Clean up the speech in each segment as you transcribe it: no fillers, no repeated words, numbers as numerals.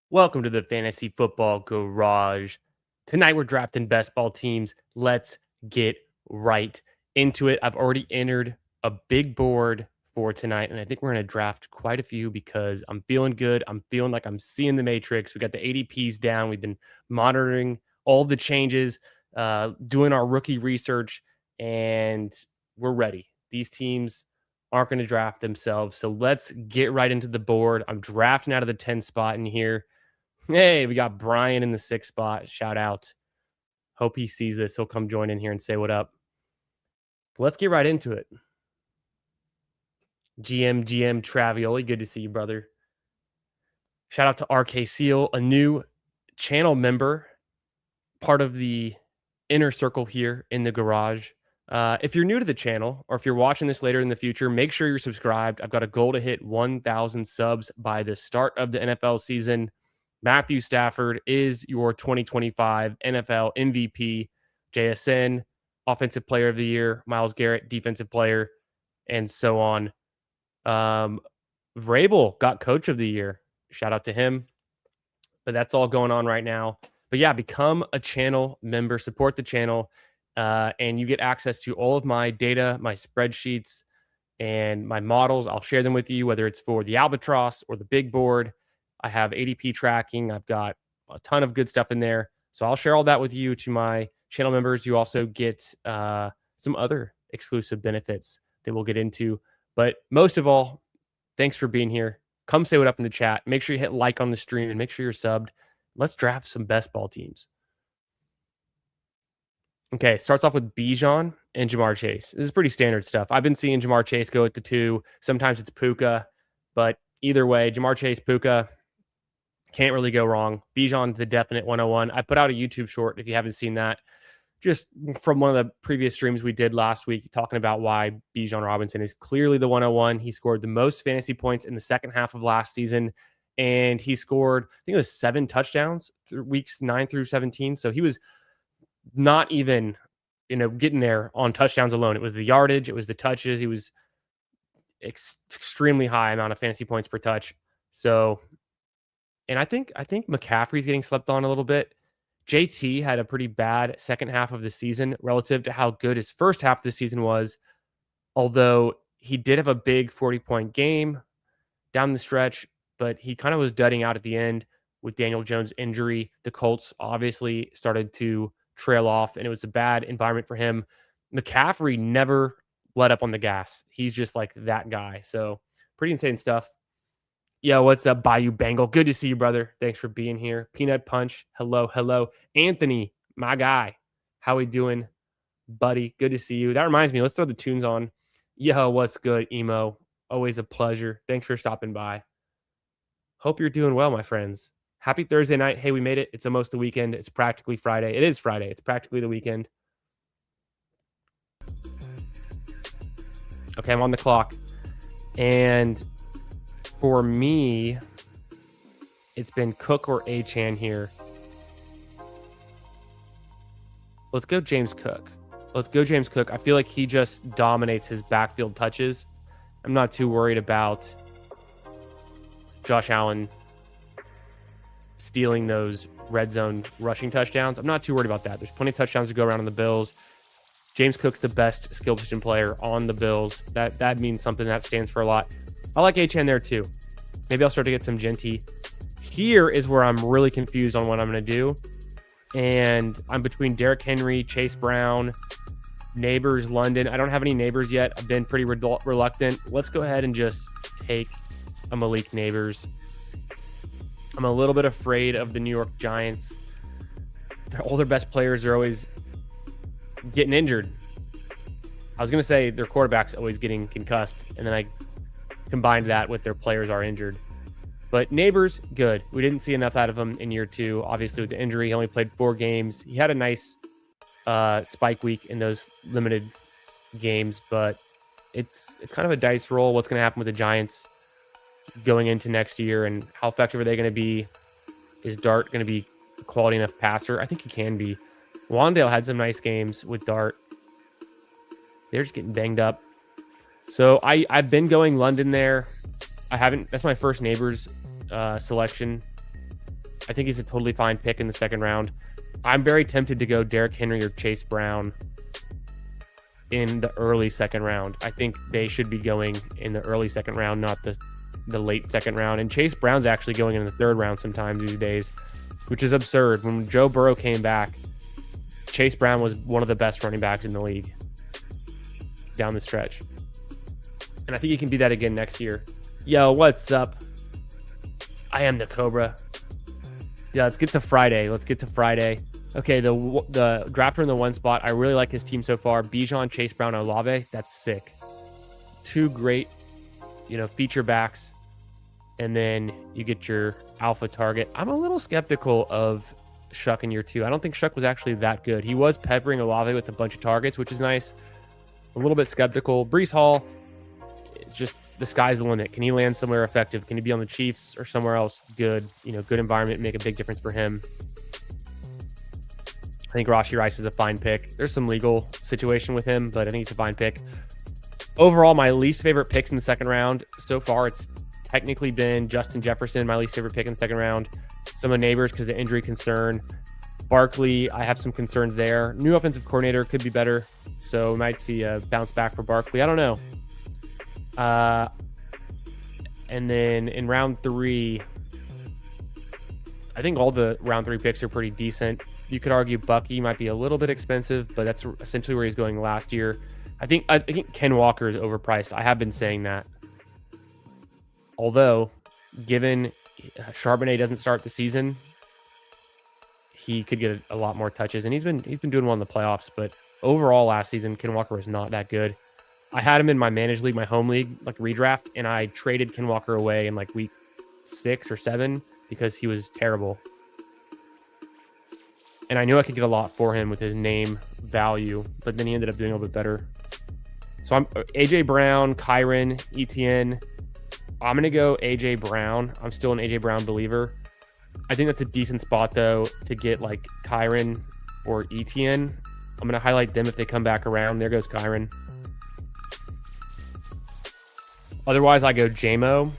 Welcome to the Fantasy Football Garage. Tonight we're drafting best ball teams. Let's get right into it. I've already entered a big board for tonight, and I think we're going to draft quite a few because I'm feeling good. I'm feeling like I'm seeing the matrix. We got the ADPs down. We've been monitoring all the changes, doing our rookie research, and we're ready. These teams aren't going to draft themselves. So let's get right into the board. I'm drafting out of the 10 spot in here. Hey, we got Brian in the 6th spot. Shout out. Hope he sees this. He'll come join in here and say what up. Let's get right into it. GM Travioli, good to see you, brother. Shout out to RK Seal, a new channel member, part of the inner circle here in the garage. If you're new to the channel or if you're watching this later in the future, make sure you're subscribed. I've got a goal to hit 1,000 subs by the start of the NFL season. Matthew Stafford is your 2025 NFL MVP. JSN, Offensive Player of the Year. Myles Garrett, Defensive Player, and so on. Vrabel got Coach of the Year. Shout out to him. But that's all going on right now. But yeah, become a channel member, support the channel, and you get access to all of my data, my spreadsheets, and my models. I'll share them with you, whether it's for the Albatross or the big board. I have ADP tracking. I've got a ton of good stuff in there. So I'll share all that with you to my channel members. You also get some other exclusive benefits that we'll get into. But most of all, thanks for being here. Come say what up in the chat. Make sure you hit like on the stream and make sure you're subbed. Let's draft some best ball teams. Okay, starts off with Bijan and Jamar Chase. This is pretty standard stuff. I've been seeing Jamar Chase go at the 2. Sometimes it's Puka, but either way, Jamar Chase, Puka, can't really go wrong. Bijan, the definite 101. I put out a YouTube short if you haven't seen that, just from one of the previous streams we did last week, talking about why Bijan Robinson is clearly the 101. He scored the most fantasy points in the second half of last season, and he scored, I think it was 7 touchdowns through weeks 9 through 17. So he was not even, getting there on touchdowns alone. It was the yardage, it was the touches. He was extremely high amount of fantasy points per touch. So, and I think McCaffrey's getting slept on a little bit. JT had a pretty bad second half of the season relative to how good his first half of the season was. Although he did have a big 40-point game down the stretch, but he kind of was dudding out at the end with Daniel Jones' injury. The Colts obviously started to trail off, and it was a bad environment for him. McCaffrey never let up on the gas. He's just like that guy. So pretty insane stuff. Yo, what's up, Bayou Bengal? Good to see you, brother. Thanks for being here. Peanut Punch. Hello. Anthony, my guy. How we doing, buddy? Good to see you. That reminds me, let's throw the tunes on. Yo, what's good, Emo? Always a pleasure. Thanks for stopping by. Hope you're doing well, my friends. Happy Thursday night. Hey, we made it. It's almost the weekend. It's practically Friday. It is Friday. It's practically the weekend. Okay, I'm on the clock. And for me, it's been Cook or Achane here. Let's go James Cook. I feel like he just dominates his backfield touches. I'm not too worried about Josh Allen stealing those red zone rushing touchdowns. I'm not too worried about that. There's plenty of touchdowns to go around on the Bills. James Cook's the best skill position player on the Bills. That means something. That stands for a lot. I like HN there too. Maybe I'll start to get some Genty. Here is where I'm really confused on what I'm going to do. And I'm between Derrick Henry, Chase Brown, Neighbors, London. I don't have any Neighbors yet. I've been pretty reluctant. Let's go ahead and just take a Malik Neighbors. I'm a little bit afraid of the New York Giants. All their best players are always getting injured. I was going to say their quarterback's always getting concussed, and then I combined that with their players are injured. But Neighbors, good. We didn't see enough out of him in year 2. Obviously, with the injury, he only played 4 games. He had a nice spike week in those limited games, but it's kind of a dice roll. What's going to happen with the Giants going into next year, and how effective are they going to be? Is Dart going to be a quality enough passer? I think he can be. Wandale had some nice games with Dart. They're just getting banged up. So I've been going London there. I haven't. That's my first Neighbors selection. I think he's a totally fine pick in the second round. I'm very tempted to go Derrick Henry or Chase Brown in the early second round. I think they should be going in the early second round, not the late second round. And Chase Brown's actually going in the third round sometimes these days, which is absurd. When Joe Burrow came back, Chase Brown was one of the best running backs in the league down the stretch. And I think he can be that again next year. Yo, what's up? I am the Cobra. Yeah, let's get to Friday. Okay, the drafter in the 1 spot. I really like his team so far. Bijan, Chase Brown, Olave. That's sick. 2 great, feature backs. And then you get your alpha target. I'm a little skeptical of Shuck in year 2. I don't think Shuck was actually that good. He was peppering Olave with a bunch of targets, which is nice. A little bit skeptical. Breece Hall, it's just the sky's the limit. Can he land somewhere effective? Can he be on the Chiefs or somewhere else good? Good environment, make a big difference for him. I think Rashee Rice is a fine pick. There's some legal situation with him, but I think he's a fine pick. Overall, my least favorite picks in the second round so far, it's technically been Justin Jefferson, my least favorite pick in the second round. Some of Neighbors because of the injury concern. Barkley, I have some concerns there. New offensive coordinator could be better, so we might see a bounce back for Barkley. I don't know. And then in round 3, I think all the round 3 picks are pretty decent. You could argue Bucky might be a little bit expensive, but that's essentially where he's going last year. I think Ken Walker is overpriced. I have been saying that. Although, given Charbonnet doesn't start the season, he could get a lot more touches, and he's been doing well in the playoffs. But overall, last season, Ken Walker was not that good. I had him in my managed league, my home league, like redraft, and I traded Ken Walker away in like week 6 or 7 because he was terrible. And I knew I could get a lot for him with his name value, but then he ended up doing a little bit better. So I'm AJ Brown, Kyron, ETN. I'm going to go AJ Brown. I'm still an AJ Brown believer. I think that's a decent spot, though, to get like Kyron or ETN. I'm going to highlight them if they come back around. There goes Kyron. Otherwise, I go JMO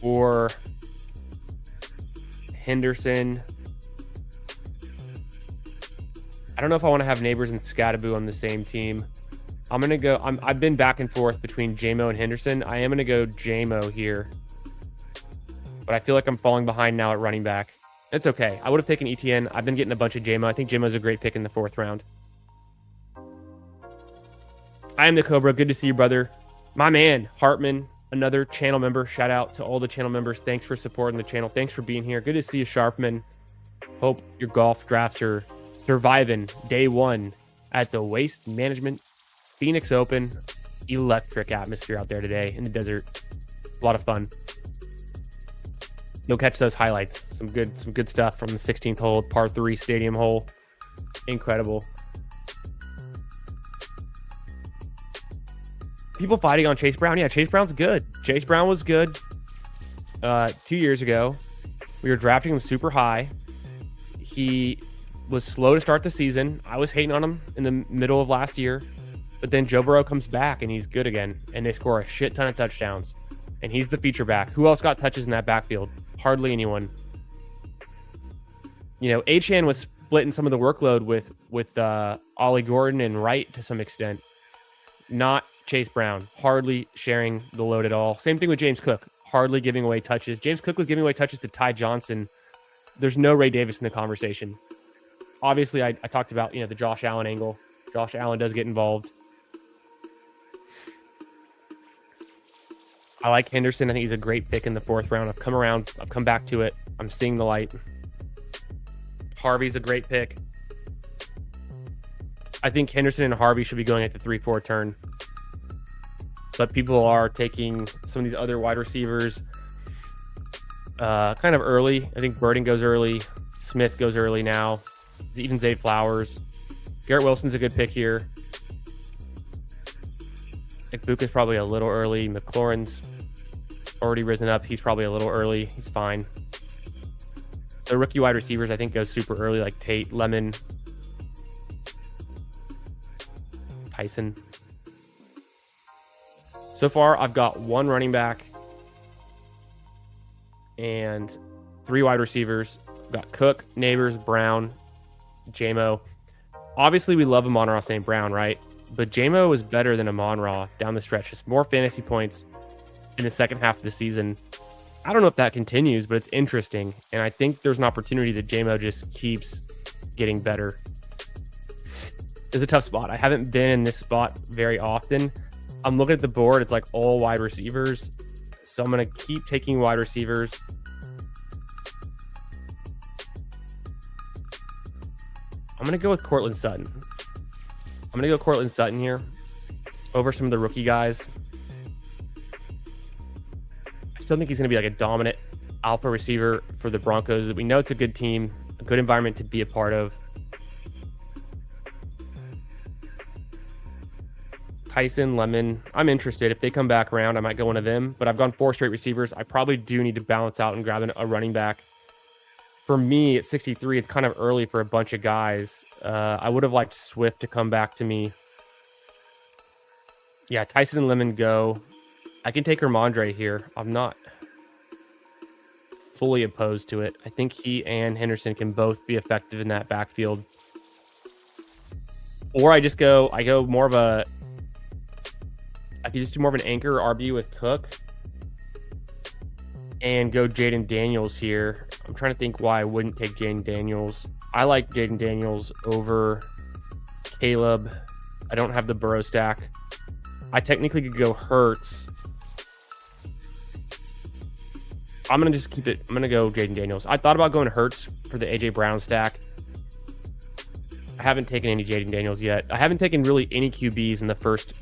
or Henderson. I don't know if I want to have Neighbors and Scattaboo on the same team. I'm going to go... I've been back and forth between JMO and Henderson. I am going to go JMO here. But I feel like I'm falling behind now at running back. It's okay. I would have taken ETN. I've been getting a bunch of JMO. I think JMO is a great pick in the 4th round. I am the Cobra. Good to see you, brother. My man, Hartman, another channel member. Shout out to all the channel members. Thanks for supporting the channel. Thanks for being here. Good to see you, Sharpman. Hope your golf drafts are surviving day 1 at the Waste Management Phoenix Open. Electric atmosphere out there today in the desert. A lot of fun. You'll catch those highlights. Some good stuff from the 16th hole, par 3 stadium hole. Incredible. People fighting on Chase Brown. Yeah, Chase Brown's good. Chase Brown was good 2 years ago. We were drafting him super high. He was slow to start the season. I was hating on him in the middle of last year. But then Joe Burrow comes back and he's good again. And they score a shit ton of touchdowns. And he's the feature back. Who else got touches in that backfield? Hardly anyone. Achane was splitting some of the workload with Ollie Gordon and Wright to some extent. Not Chase Brown. Hardly sharing the load at all. Same thing with James Cook. Hardly giving away touches. James Cook was giving away touches to Ty Johnson. There's no Ray Davis in the conversation. Obviously, I talked about the Josh Allen angle. Josh Allen does get involved. I like Henderson. I think he's a great pick in the 4th round. I've come back to it. I'm seeing the light. Harvey's a great pick. I think Henderson and Harvey should be going at the 3-4 turn. But people are taking some of these other wide receivers kind of early. I think Burden goes early. Smith goes early now. Even Zay Flowers. Garrett Wilson's a good pick here. Ikbuka's probably a little early. McLaurin's already risen up. He's probably a little early. He's fine. The rookie wide receivers, I think, go super early, like Tate, Lemon, Tyson. So far, I've got 1 running back and 3 wide receivers. We've got Cook, Neighbors, Brown, J-Mo. Obviously, we love Amon-Ra St. Brown, right? But J-Mo is better than Amon-Ra down the stretch. Just more fantasy points in the second half of the season. I don't know if that continues, but it's interesting. And I think there's an opportunity that J-Mo just keeps getting better. It's a tough spot. I haven't been in this spot very often. I'm looking at the board. It's like all wide receivers. So I'm going to keep taking wide receivers. I'm going to go with Courtland Sutton. I'm going to go Courtland Sutton here over some of the rookie guys. I still think he's going to be like a dominant alpha receiver for the Broncos. We know it's a good team, a good environment to be a part of. Tyson, Lemon, I'm interested. If they come back around, I might go one of them. But I've gone 4 straight receivers. I probably do need to balance out and grab a running back. For me, at 63, it's kind of early for a bunch of guys. I would have liked Swift to come back to me. Yeah, Tyson and Lemon go. I can take Ramondre here. I'm not fully opposed to it. I think he and Henderson can both be effective in that backfield. Or I go more of a... I could just do more of an anchor RB with Cook and go Jaden Daniels here. I'm trying to think why I wouldn't take Jaden Daniels. I like Jaden Daniels over Caleb. I don't have the Burrow stack. I technically could go Hurts. I'm going to just keep it. I'm going to go Jaden Daniels. I thought about going Hurts for the AJ Brown stack. I haven't taken any Jaden Daniels yet. I haven't taken really any QBs in the first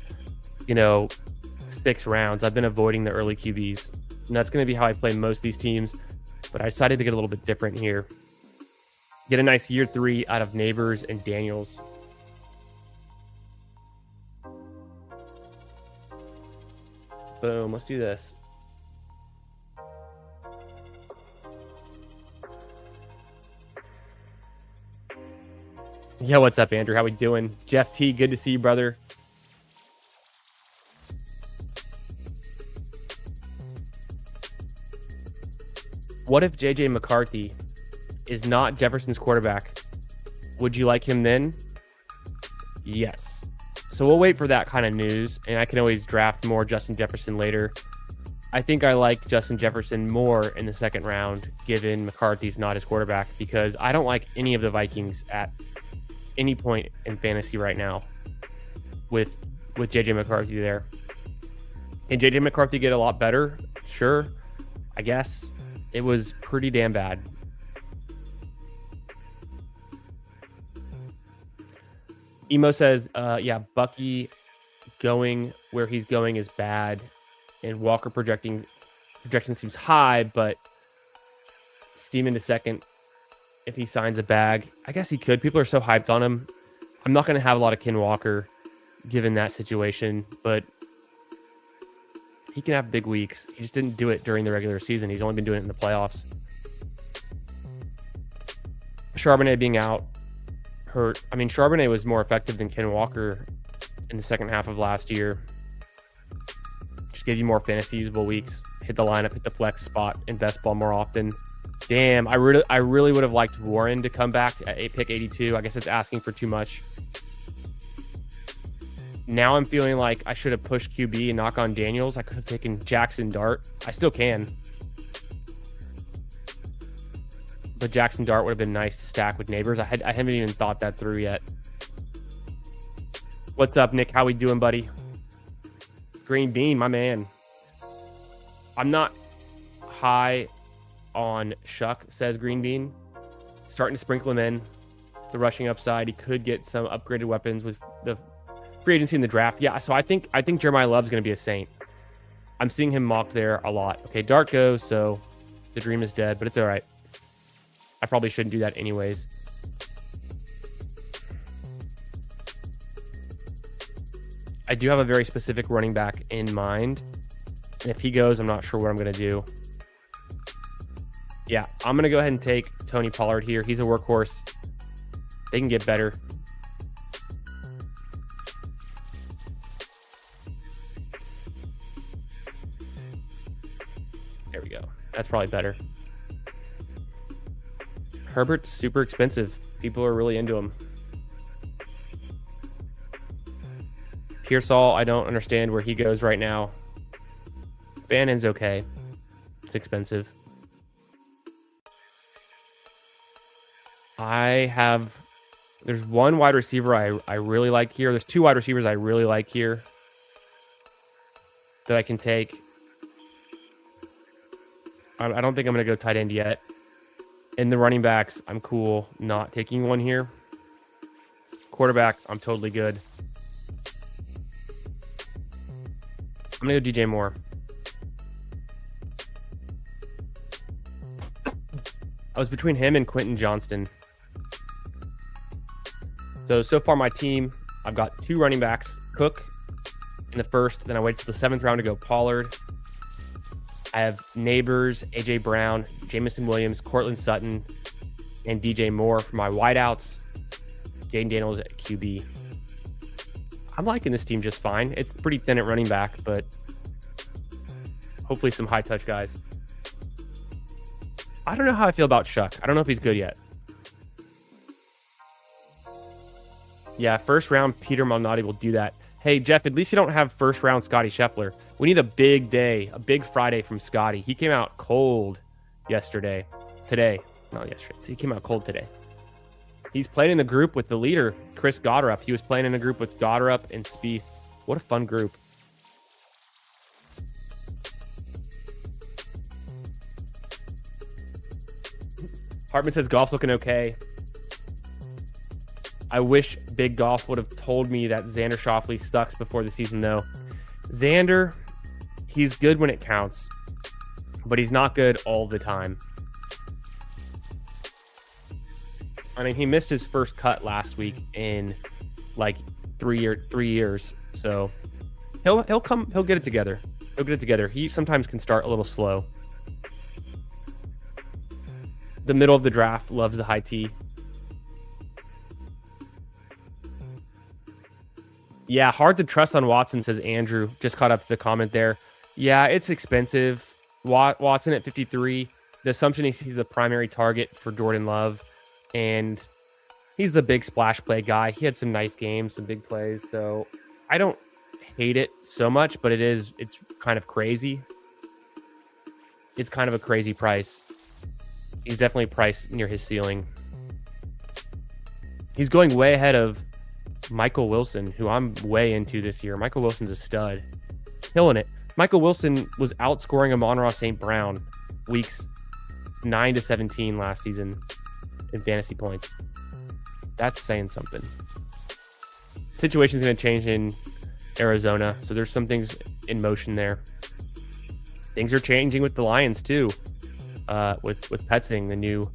6 rounds. I've been avoiding the early QBs, and that's going to be how I play most of these teams, but I decided to get a little bit different here. Get a nice year 3 out of Neighbors and Daniels. Boom, let's do this. Yeah, what's up, Andrew? How we doing? Jeff T, good to see you, brother. What if JJ McCarthy is not Jefferson's quarterback? Would you like him then? Yes. So we'll wait for that kind of news, and I can always draft more Justin Jefferson later. I think I like Justin Jefferson more in the second round, given McCarthy's not his quarterback, because I don't like any of the Vikings at any point in fantasy right now with JJ McCarthy there. Can JJ McCarthy get a lot better? Sure, I guess. It was pretty damn bad. Emo says, yeah, Bucky going where he's going is bad. And Walker projection seems high, but steam into second if he signs a bag. I guess he could. People are so hyped on him. I'm not going to have a lot of Ken Walker given that situation, but he can have big weeks. He just didn't do it during the regular season. He's only been doing it in the playoffs. Charbonnet being out hurt. I mean, Charbonnet was more effective than Ken Walker in the second half of last year. Just gave you more fantasy usable weeks. Hit the lineup, hit the flex spot in best ball more often. Damn, I really would have liked Warren to come back at pick 82. I guess it's asking for too much. Now I'm feeling like I should have pushed QB and knock on Daniels. I could have taken Jackson Dart. I still can. But Jackson Dart would have been nice to stack with Neighbors. I haven't even thought that through yet. What's up, Nick? How we doing, buddy? Green Bean, my man. I'm not high on Shuck, says Green Bean. Starting to sprinkle him in. The rushing upside. He could get some upgraded weapons with the free agency in the draft. Yeah, so I think Jeremiah Love's going to be a Saint. I'm seeing him mocked there a lot. Okay, Dart goes, so the dream is dead, but it's all right. I probably shouldn't do that anyways. I do have a very specific running back in mind. And if he goes, I'm not sure what I'm going to do. Yeah, I'm going to go ahead and take Tony Pollard here. He's a workhorse. They can get better. There we go. That's probably better. Herbert's super expensive. People are really into him. Pearsall, I don't understand where he goes right now. Bannon's okay. It's expensive. There's one wide receiver I really like here. There's two wide receivers I really like here that I can take. I don't think I'm going to go tight end yet. In the running backs, I'm cool not taking one here. Quarterback, I'm totally good. I'm going to go DJ Moore. I was between him and Quentin Johnston. So far my team, I've got two running backs. Cook in the first, then I wait till the 7th round to go Pollard. I have Neighbors, AJ Brown, Jamison Williams, Cortland Sutton, and DJ Moore for my wideouts. Jaden Daniels at QB. I'm liking this team just fine. It's pretty thin at running back, but hopefully some high touch guys. I don't know how I feel about Shuck. I don't know if he's good yet. Yeah, first round, Peter Malnati will do that. Hey, Jeff, at least you don't have first round Scotty Scheffler. We need a big day, a big Friday from Scotty. He came out cold yesterday. Today. Not yesterday. He came out cold today. He's playing in the group with the leader, Chris Goddard. He was playing in a group with Goddard and Spieth. What a fun group. Hartman says golf's looking okay. I wish Big Golf would have told me that Xander Schauffele sucks before the season, though. Xander, he's good when it counts, but he's not good all the time. I mean, he missed his first cut last week in like 3 years. So he'll get it together. He'll get it together. He sometimes can start a little slow. The middle of the draft loves the high tee. Yeah, hard to trust on Watson, says Andrew. Just caught up to the comment there. Yeah, it's expensive. Watson at 53. The assumption is he's the primary target for Jordan Love. And he's the big splash play guy. He had some nice games, some big plays. So I don't hate it so much, but it's kind of crazy. It's kind of a crazy price. He's definitely priced near his ceiling. He's going way ahead of Michael Wilson, who I'm way into this year. Michael Wilson's a stud. Killing it. Michael Wilson was outscoring Amon-Ra St. Brown weeks 9 to 17 last season in fantasy points. That's saying something. Situation's going to change in Arizona, so there's some things in motion there. Things are changing with the Lions, too. With Petzing, the new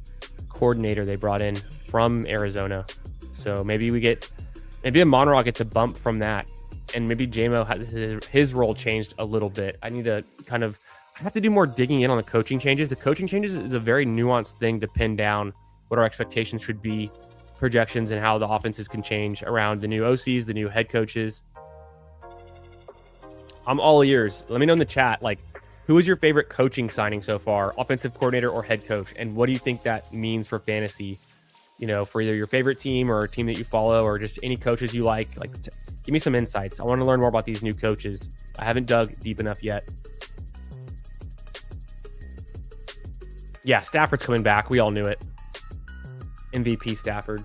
coordinator they brought in from Arizona. So maybe Amon-Ra gets a bump from that, and maybe J-Mo has his role changed a little bit. I have to do more digging in on the coaching changes. The coaching changes is a very nuanced thing to pin down what our expectations should be, projections, and how the offenses can change around the new OCs, the new head coaches. I'm all ears. Let me know in the chat, who is your favorite coaching signing so far, offensive coordinator or head coach? And what do you think that means for fantasy, for either your favorite team or a team that you follow, or just any coaches you like? Give me some insights. I want to learn more about these new coaches. I haven't dug deep enough yet. Yeah, Stafford's coming back. We all knew it. MVP Stafford.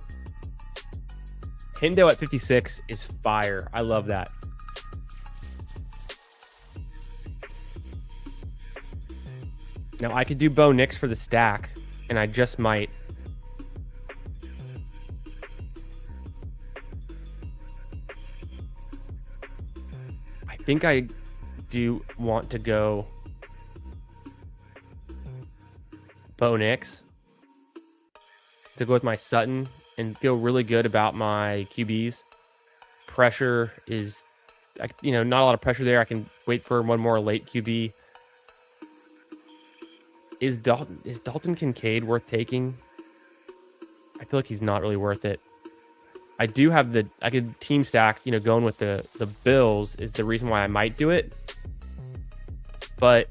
Hindo at 56 is fire. I love that. Now, I could do Bo Nix for the stack, and I just might. I think I do want to go Bo Nix to go with my Sutton and feel really good about my QBs. Pressure is, not a lot of pressure there. I can wait for one more late QB. Is Dalton Kincaid worth taking? I feel like he's not really worth it. I do have I could team stack, going with the Bills is the reason why I might do it. But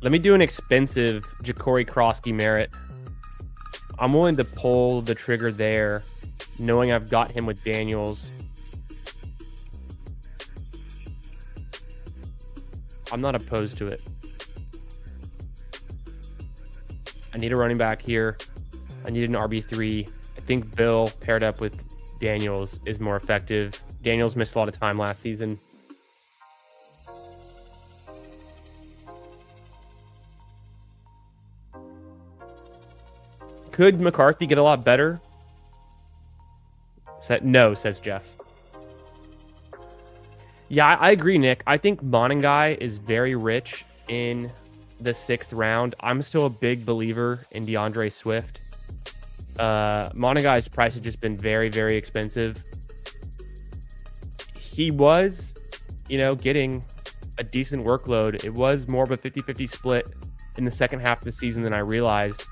Let me do an expensive Ja'Cory Krosky merit. I'm willing to pull the trigger there, knowing I've got him with Daniels. I'm not opposed to it. I need a running back here. I need an RB3. I think Bill paired up with Daniels is more effective. Daniels missed a lot of time last season. Could McCarthy get a lot better? No, says Jeff. Yeah, I agree, Nick. I think Monangai is very rich in the 6th round. I'm still a big believer in DeAndre Swift. Monangai's price has just been very, very expensive. He was, getting a decent workload. It was more of a 50-50 split in the second half of the season than I realized.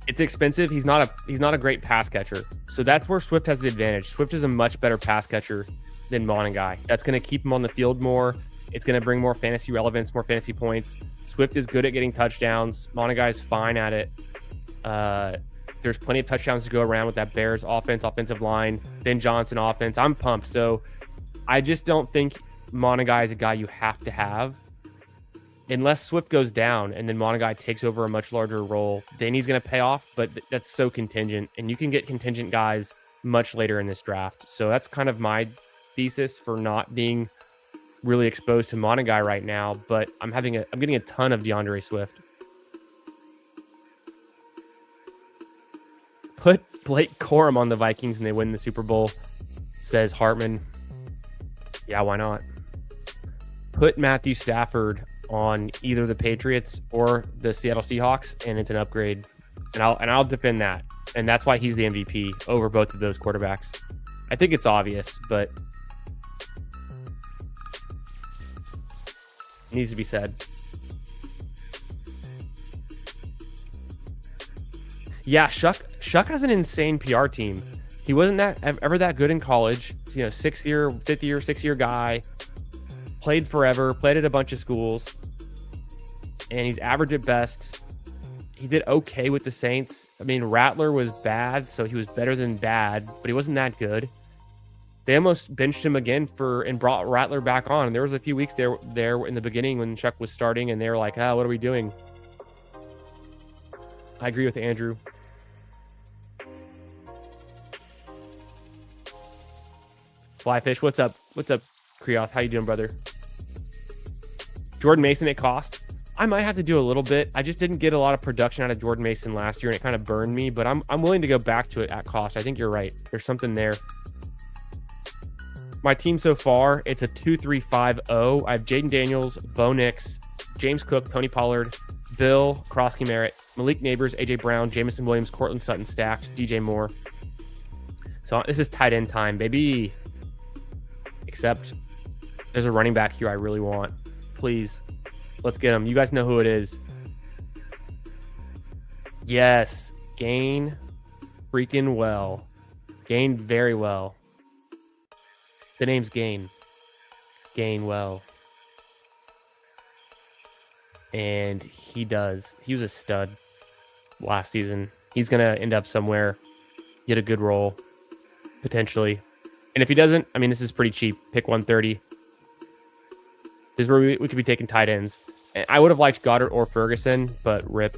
It's expensive. He's not a great pass catcher. So that's where Swift has the advantage. Swift is a much better pass catcher than Monangai. That's going to keep him on the field more. It's going to bring more fantasy relevance, more fantasy points. Swift is good at getting touchdowns. Monangai is fine at it. There's plenty of touchdowns to go around with that Bears offensive line, Ben Johnson offense. I'm pumped. So I just don't think Monangai is a guy you have to have. Unless Swift goes down and then Monangai takes over a much larger role, then he's going to pay off, but that's so contingent. And you can get contingent guys much later in this draft. So that's kind of my thesis for not being really exposed to Monangai right now, but I'm getting a ton of DeAndre Swift. Put Blake Corum on the Vikings and they win the Super Bowl, says Hartman. Yeah, why not? Put Matthew Stafford on either the Patriots or the Seattle Seahawks, and it's an upgrade. And I'll defend that. And that's why he's the MVP over both of those quarterbacks. I think it's obvious, but it needs to be said. Yeah, Shuck has an insane PR team. He wasn't ever that good in college. 6-year guy. Played forever, played at a bunch of schools, and he's average at best. He did okay with the Saints. I mean, Rattler was bad, so he was better than bad, but he wasn't that good. They almost benched him again and brought Rattler back on. And there was a few weeks there in the beginning when Chuck was starting, and they were like, what are we doing? I agree with Andrew. Flyfish, what's up? What's up, Kriyoth? How you doing, brother? Jordan Mason at cost. I might have to do a little bit. I just didn't get a lot of production out of Jordan Mason last year, and it kind of burned me, but I'm willing to go back to it at cost. I think you're right. There's something there. My team so far, it's a 2-3-5-0. I have Jaden Daniels, Bo Nix, James Cook, Tony Pollard, Bill, Krosky Merritt, Malik Neighbors, AJ Brown, Jamison Williams, Cortland Sutton stacked, DJ Moore. So this is tight end time, baby. Except there's a running back here I really want. Please, let's get him. You guys know who it is. Yes, Gain freaking well. Gain very well. The name's Gain. Gain well. And he does. He was a stud last season. He's going to end up somewhere, get a good role, potentially. And if he doesn't, I mean, this is pretty cheap. Pick 130. This is where we could be taking tight ends. I would have liked Goddard or Ferguson, but rip.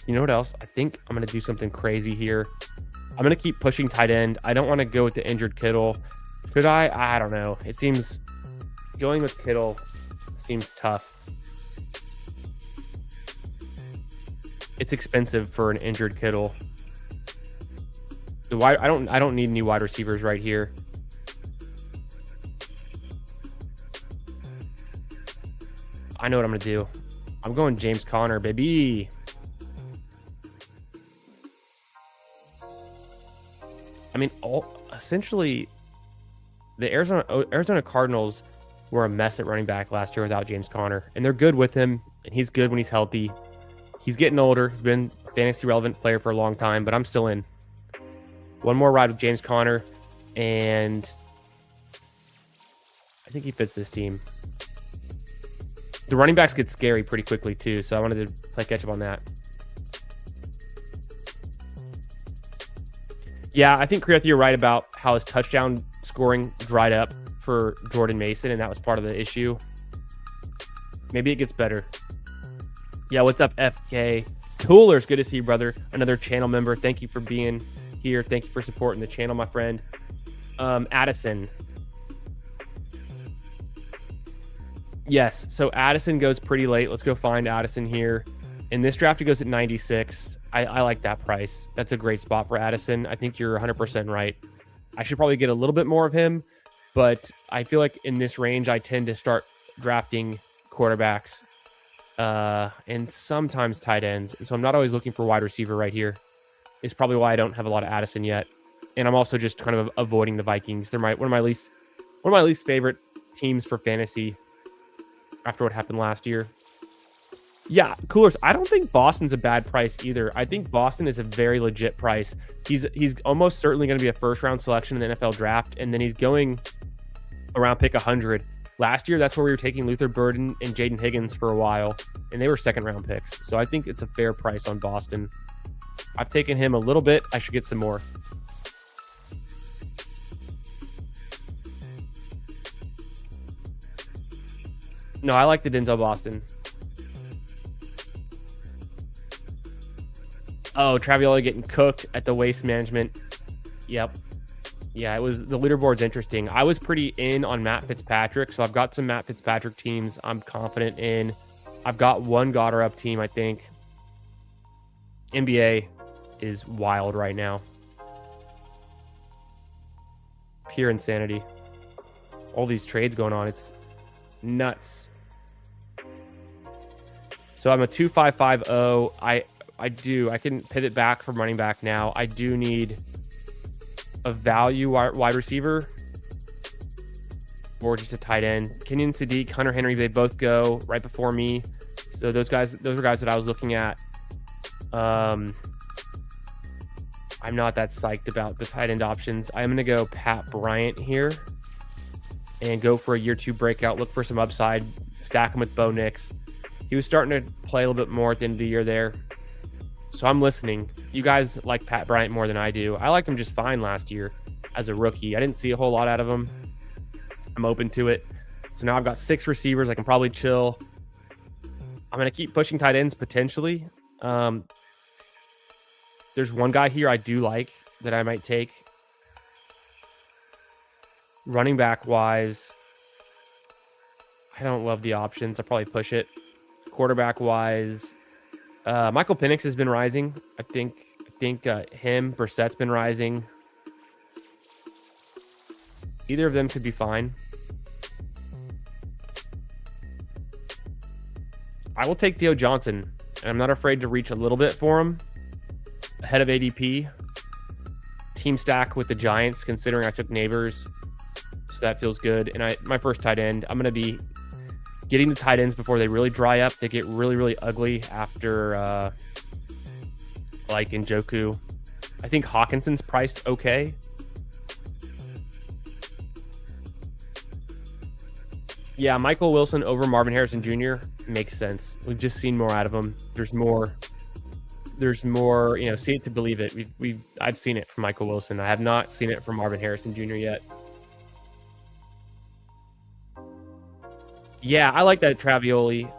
You know what else? I think I'm going to do something crazy here. I'm going to keep pushing tight end. I don't want to go with the injured Kittle. Could I? I don't know. It seems going with Kittle seems tough. It's expensive for an injured Kittle. I don't need any wide receivers right here. I know what I'm going to do. I'm going James Conner, baby. I mean, essentially, the Arizona Cardinals were a mess at running back last year without James Conner, and they're good with him, and he's good when he's healthy. He's getting older. He's been a fantasy relevant player for a long time, but I'm still in. One more ride with James Conner, and I think he fits this team. The running backs get scary pretty quickly too, so I wanted to play catch up on that. Yeah, I think, Kriya, you're right about how his touchdown scoring dried up for Jordan Mason, and that was part of the issue. Maybe it gets better. Yeah, what's up, FK? Coolers, good to see you, brother. Another channel member. Thank you for being here. Thank you for supporting the channel, my friend. Addison. Yes, so Addison goes pretty late. Let's go find Addison here. In this draft, he goes at 96. I like that price. That's a great spot for Addison. I think you're 100% right. I should probably get a little bit more of him, but I feel like in this range, I tend to start drafting quarterbacks and sometimes tight ends. So I'm not always looking for wide receiver right here. It's probably why I don't have a lot of Addison yet. And I'm also just kind of avoiding the Vikings. They're one of my least favorite teams for fantasy after what happened last year. Yeah, Coolers, I don't think Boston's a bad price either. I think Boston is a very legit price. He's almost certainly going to be a first-round selection in the NFL draft, and then he's going around pick 100. Last year, that's where we were taking Luther Burden and Jaden Higgins for a while, and they were second-round picks. So I think it's a fair price on Boston. I've taken him a little bit. I should get some more. No, I like the Denzel Boston. Oh, Travioli getting cooked at the Waste Management. Yep. Yeah, it was, the leaderboard's interesting. I was pretty in on Matt Fitzpatrick, so I've got some Matt Fitzpatrick teams I'm confident in. I've got one Goddard up team, I think. NBA is wild right now. Pure insanity. All these trades going on. It's nuts. So I'm a 2.550. I can pivot back from running back now. I do need a value wide receiver or just a tight end. Kenyon Sadiq, Hunter Henry, they both go right before me. So those are guys that I was looking at. I'm not that psyched about the tight end options. I'm going to go Pat Bryant here and go for a year 2 breakout. Look for some upside. Stack him with Bo Nix. He was starting to play a little bit more at the end of the year there. So I'm listening. You guys like Pat Bryant more than I do. I liked him just fine last year as a rookie. I didn't see a whole lot out of him. I'm open to it. So now I've got 6 receivers. I can probably chill. I'm going to keep pushing tight ends potentially. There's one guy here I do like that I might take. Running back wise, I don't love the options. I'll probably push it. Quarterback wise, Michael Penix has been rising. I think Brissett's been rising. Either of them could be fine. I will take Theo Johnson, and I'm not afraid to reach a little bit for him. Ahead of ADP. Team stack with the Giants, considering I took Neighbors. So that feels good. And my first tight end, I'm going to be getting the tight ends before they really dry up. They get really, really ugly after like Njoku. I think Hawkinson's priced okay. Yeah, Michael Wilson over Marvin Harrison Jr. makes sense. We've just seen more out of him. There's more, see it to believe it. I've seen it from Michael Wilson. I have not seen it from Marvin Harrison Jr. yet. Yeah, I like that Travioli.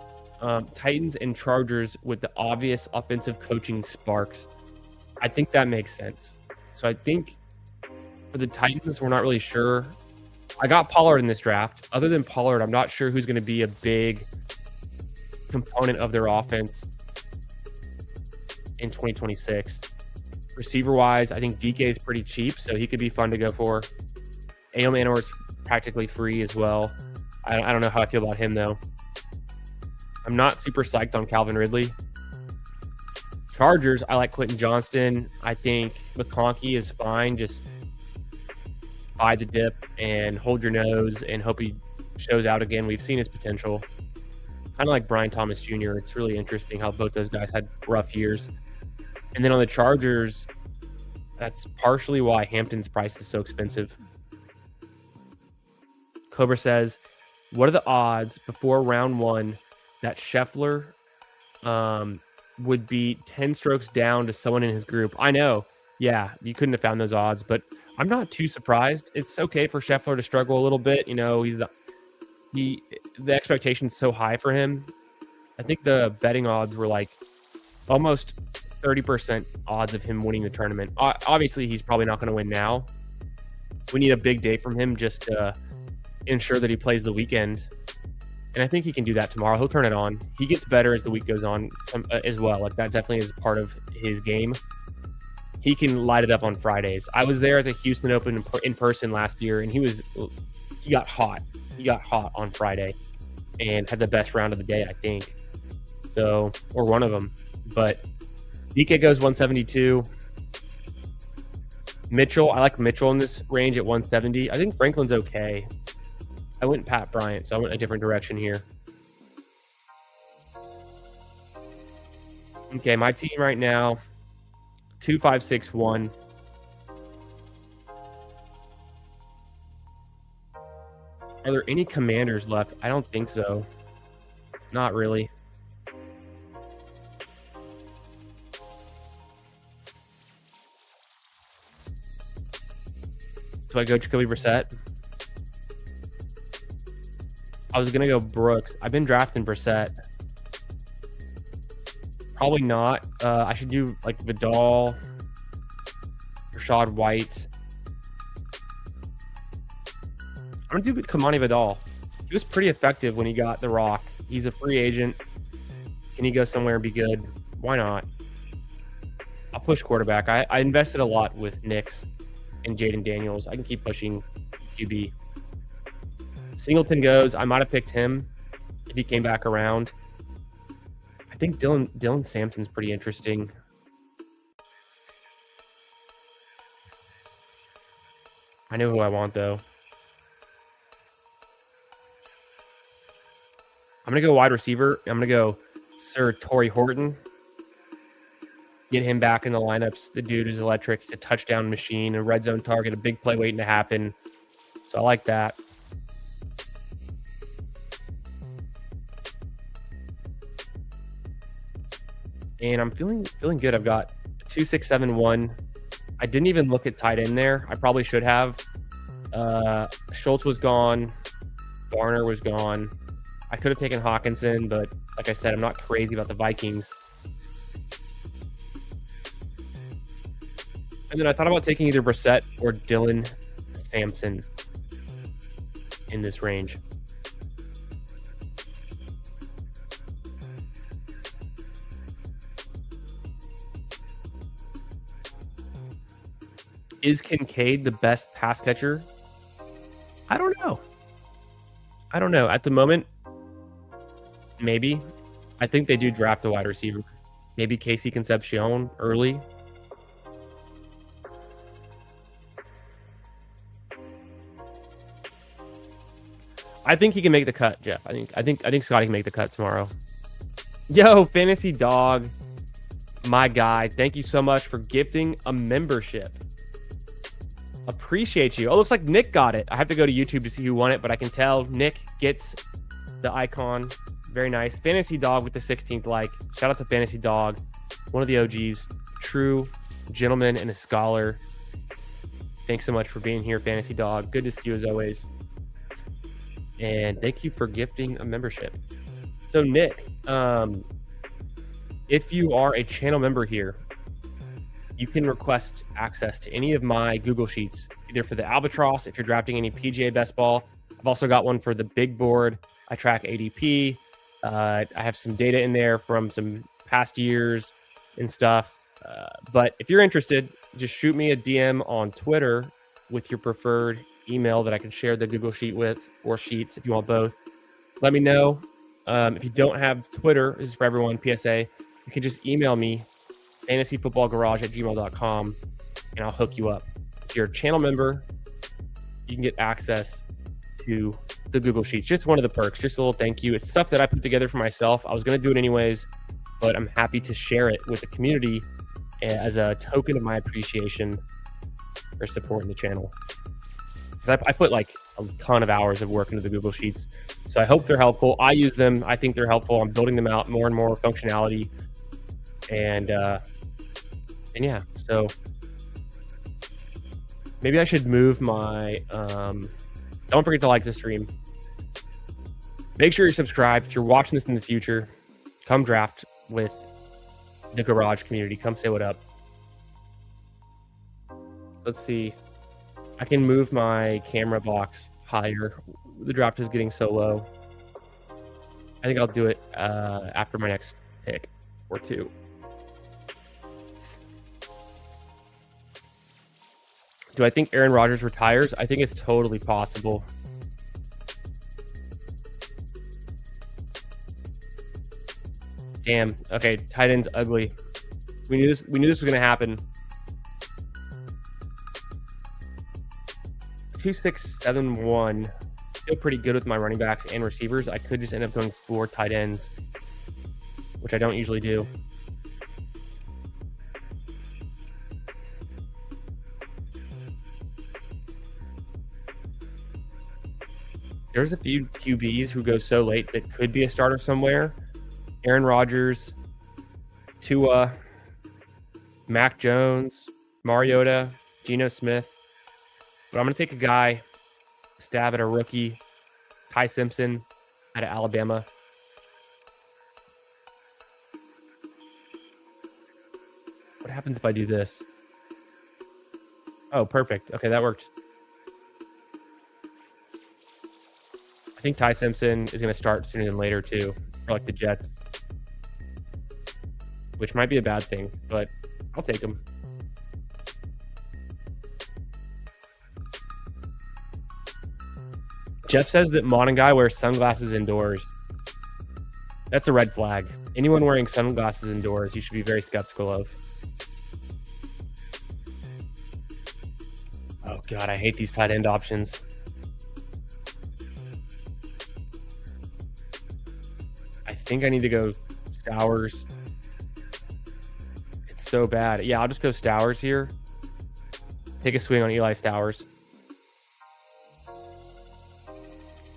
Titans and Chargers with the obvious offensive coaching sparks. I think that makes sense. So I think for the Titans, we're not really sure. I got Pollard in this draft. Other than Pollard, I'm not sure who's going to be a big component of their offense in 2026. Receiver-wise, I think DK is pretty cheap, so he could be fun to go for. A.O. Manor's practically free as well. I don't know how I feel about him, though. I'm not super psyched on Calvin Ridley. Chargers, I like Quentin Johnston. I think McConkey is fine. Just buy the dip and hold your nose and hope he shows out again. We've seen his potential. Kind of like Brian Thomas Jr. It's really interesting how both those guys had rough years. And then on the Chargers, That's partially why Hampton's price is so expensive. Cobra says, what are the odds before round 1 that Scheffler would be 10 strokes down to someone in his group? I know. Yeah, you couldn't have found those odds, but I'm not too surprised. It's okay for Scheffler to struggle a little bit. You know, the expectation's so high for him. I think the betting odds were like almost 30% odds of him winning the tournament. Obviously, he's probably not going to win now. We need a big day from him just to ensure that he plays the weekend. And I think he can do that tomorrow. He'll turn it on. He gets better as the week goes on as well. Like, that definitely is part of his game. He can light it up on Fridays. I was there at the Houston Open in person last year, and he got hot. He got hot on Friday and had the best round of the day, I think. So, or one of them. But DK goes 172. Mitchell, I like Mitchell in this range at 170. I think Franklin's okay. I went Pat Bryant, so I went a different direction here. Okay, my team right now, 2-5-6-1. Are there any commanders left? I don't think so. Not really. Do I go Jacoby Brissett? I was going to go Brooks. I've been drafting Brissett. Probably not. I should do like Vidal, Rashad White. I'm going to do Kamani Vidal. He was pretty effective when he got the rock. He's a free agent. Can he go somewhere and be good? Why not? I'll push quarterback. I invested a lot with Knicks and Jaden Daniels. I can keep pushing QB. Singleton goes. I might have picked him if he came back around. I think Dylan Sampson's pretty interesting. I know who I want, though. I'm going to go wide receiver. I'm going to go Sir Torrey Horton. Get him back in the lineups. The dude is electric. He's a touchdown machine, a red zone target, a big play waiting to happen. So I like that. And I'm feeling good. I've got 2, 6, 7, 1. I didn't even look at tight end there. I probably should have. Schultz was gone. Barner was gone. I could have taken Hawkinson, but like I said, I'm not crazy about the Vikings. And then I thought about taking either Brissett or Dylan Sampson in this range. Is Kincaid the best pass catcher? I don't know. At the moment, maybe. I think they do draft a wide receiver. Maybe Casey Concepcion early. I think he can make the cut, Jeff. I think Scotty can make the cut tomorrow. Yo, Fantasy Dog, my guy. Thank you so much for gifting a membership. Appreciate you. Oh, looks like Nick got it. I have to go to YouTube to see who won it, but I can tell Nick gets the icon. Very nice. Fantasy Dog with the 16th like. Shout out to Fantasy Dog, one of the OGs, true gentleman and a scholar. Thanks so much for being here, Fantasy Dog. Good to see you as always. And thank you for gifting a membership. So Nick, if you are a channel member here, you can request access to any of my Google Sheets, either for the Albatross, if you're drafting any PGA Best Ball. I've also got one for the Big Board. I track ADP. I have some data in there from some past years and stuff. But if you're interested, just shoot me a DM on Twitter with your preferred email that I can share the Google Sheet with, or Sheets if you want both. Let me know. If you don't have Twitter, this is for everyone, PSA, you can just email me, fantasyfootballgarage@gmail.com, and I'll hook you up. If you're a channel member, you can get access to the Google Sheets. Just one of the perks, just a little thank you. It's stuff that I put together for myself. I was going to do it anyways, but I'm happy to share it with the community as a token of my appreciation for supporting the channel. Because I put like a ton of hours of work into the Google Sheets. So I hope they're helpful. I use them. I think they're helpful. I'm building them out more and more functionality. And yeah, so maybe I should move my, don't forget to like the stream. Make sure you're subscribed. If you're watching this in the future, come draft with the garage community. Come say what up. Let's see. I can move my camera box higher. The draft is getting so low. I think I'll do it after my next pick or two. Do I think Aaron Rodgers retires? I think it's totally possible. Damn. Okay, tight end's ugly. We knew this was gonna happen. 2-6-7-1. Feel pretty good with my running backs and receivers. I could just end up going 4 tight ends, which I don't usually do. There's a few QBs who go so late that could be a starter somewhere. Aaron Rodgers, Tua, Mac Jones, Mariota, Geno Smith. But I'm going to take a guy, stab at a rookie, Ty Simpson out of Alabama. What happens if I do this? Oh, perfect. Okay, that worked. I think Ty Simpson is going to start sooner than later, too, for like the Jets. Which might be a bad thing, but I'll take him. Jeff says that Monangai wears sunglasses indoors. That's a red flag. Anyone wearing sunglasses indoors, you should be very skeptical of. Oh, God, I hate these tight end options. I think I need to go Stowers. It's so bad. Yeah, I'll just go Stowers here. Take a swing on Eli Stowers.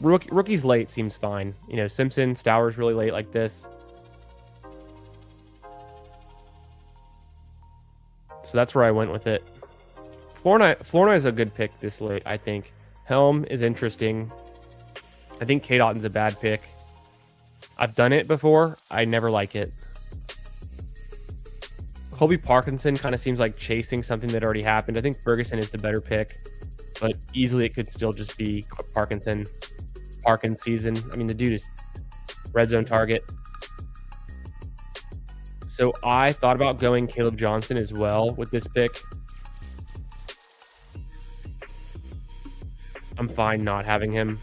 Rookies late seems fine. You know, Simpson, Stowers really late like this. So that's where I went with it. Florina is a good pick this late, I think. Helm is interesting. I think K. Dotton's a bad pick. I've done it before. I never like it. Colby Parkinson kind of seems like chasing something that already happened. I think Ferguson is the better pick, but easily it could still just be Parkinson. Parkins season. I mean, the dude is red zone target. So I thought about going Caleb Johnson as well with this pick. I'm fine not having him.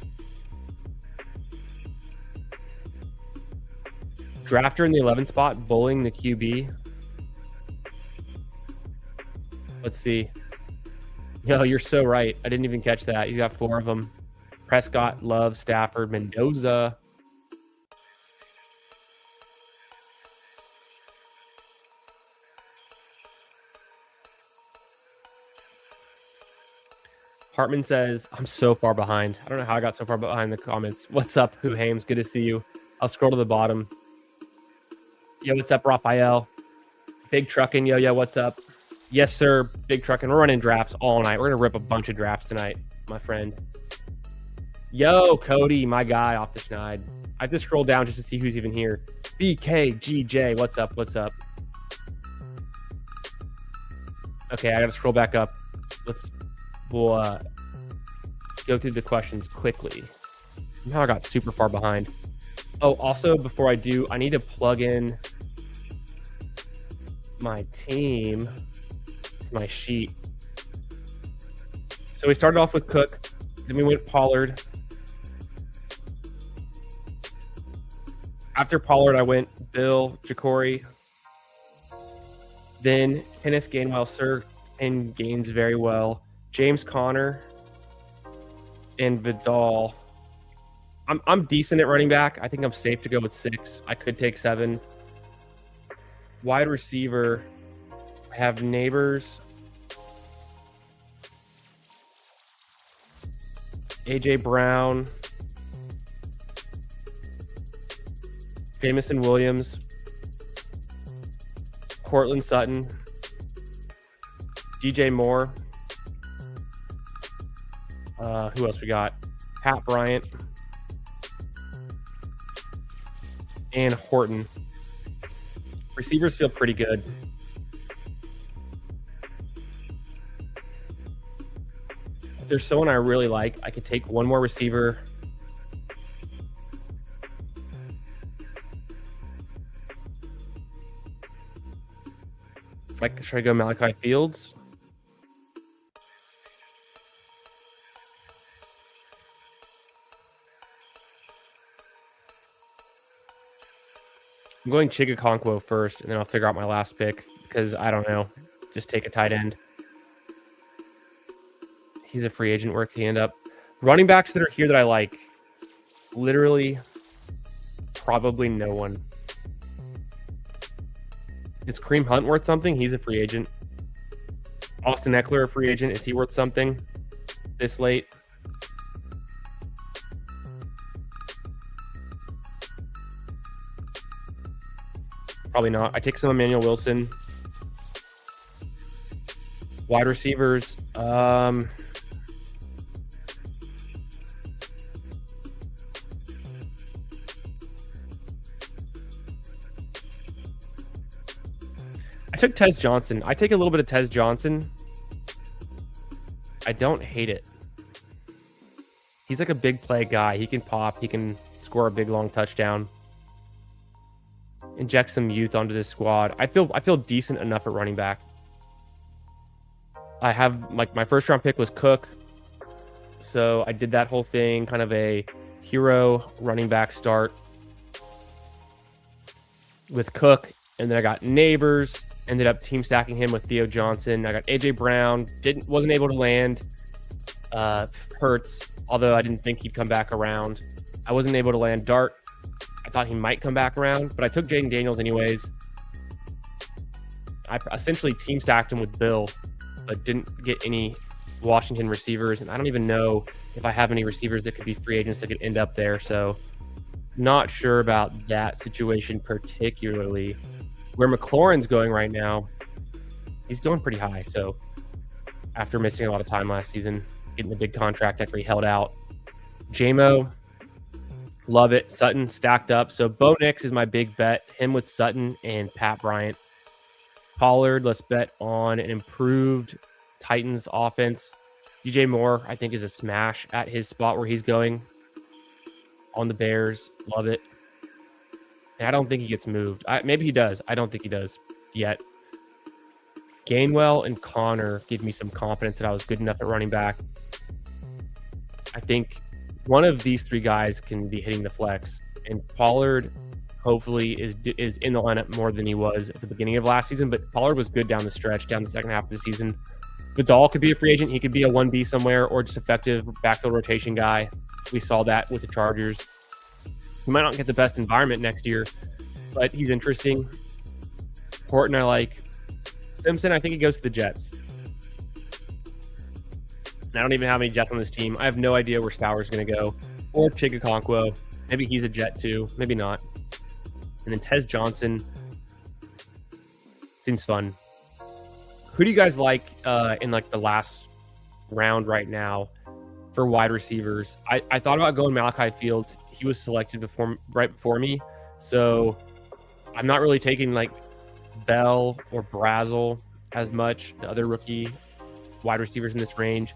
Drafter in the 11th spot, bullying the QB. Let's see. Yo, you're so right. I didn't even catch that. He's got 4 of them. Prescott, Love, Stafford, Mendoza. Hartman says, I'm so far behind. I don't know how I got so far behind the comments. What's up, Who Hames? Good to see you. I'll scroll to the bottom. Yo, what's up, Raphael? Big Truckin', yo, what's up? Yes, sir, Big Truckin'. We're running drafts all night. We're going to rip a bunch of drafts tonight, my friend. Yo, Cody, my guy off the schneid. I have to scroll down just to see who's even here. BKGJ, what's up? What's up? Okay, I got to scroll back up. We'll go through the questions quickly. Now I got super far behind. Oh, also, before I do, I need to plug in my team to my sheet. So we started off with Cook, then we went Pollard. After Pollard, I went Bill, Jacory, then Kenneth Gainwell, Sir, and Gaines very well. James Conner and Vidal. I'm decent at running back. I think I'm safe to go with 6. I could take 7. Wide receiver, I have Neighbors. AJ Brown, Jamison Williams, Cortland Sutton, DJ Moore. Who else we got? Pat Bryant and Horton. Receivers feel pretty good. If there's someone I really like, I could take one more receiver. Like, should I go Malachi Fields? I'm going Chigakonkwo first, and then I'll figure out my last pick because I don't know. Just take a tight end. He's a free agent. Where can he end up? Running backs that are here that I like. Literally, probably no one. Is Kareem Hunt worth something? He's a free agent. Austin Eckler, a free agent. Is he worth something this late? Probably not. I take some Emmanuel Wilson. Wide receivers. I took Tez Johnson. I take a little bit of Tez Johnson. I don't hate it. He's like a big play guy. He can pop. He can score a big long touchdown. Inject some youth onto this squad. I feel decent enough at running back. I have, like, my first round pick was Cook. So I did that whole thing, kind of a hero running back start with Cook. And then I got Neighbors, ended up team stacking him with Theo Johnson. I got AJ Brown, wasn't able to land. Hurts, although I didn't think he'd come back around. I wasn't able to land Dart. I thought he might come back around, but I took Jaden Daniels anyways. I essentially team stacked him with Bill, but didn't get any Washington receivers. And I don't even know if I have any receivers that could be free agents that could end up there. So not sure about that situation particularly. Where McLaurin's going right now, he's going pretty high. So after missing a lot of time last season, getting the big contract after he held out. JMO, love it. Sutton stacked up. So Bo Nix is my big bet. Him with Sutton and Pat Bryant. Pollard, let's bet on an improved Titans offense. DJ Moore, I think, is a smash at his spot where he's going on the Bears. Love it. And I don't think he gets moved. Maybe he does. I don't think he does yet. Gainwell and Connor give me some confidence that I was good enough at running back. I think one of these three guys can be hitting the flex, and Pollard hopefully is in the lineup more than he was at the beginning of last season, but Pollard was good down the stretch, down the second half of the season. Vidal could be a free agent. He could be a 1B somewhere or just effective backfield rotation guy. We saw that with the Chargers. He might not get the best environment next year, but he's interesting. Horton, I like. Simpson, I think he goes to the Jets. And I don't even have any Jets on this team. I have no idea where Stowers going to go. Or Chigakonkwo. Maybe he's a Jet too. Maybe not. And then Tez Johnson. Seems fun. Who do you guys like in like the last round right now for wide receivers? I thought about going Malachi Fields. He was selected right before me. So I'm not really taking like Bell or Brazel as much, the other rookie wide receivers in this range.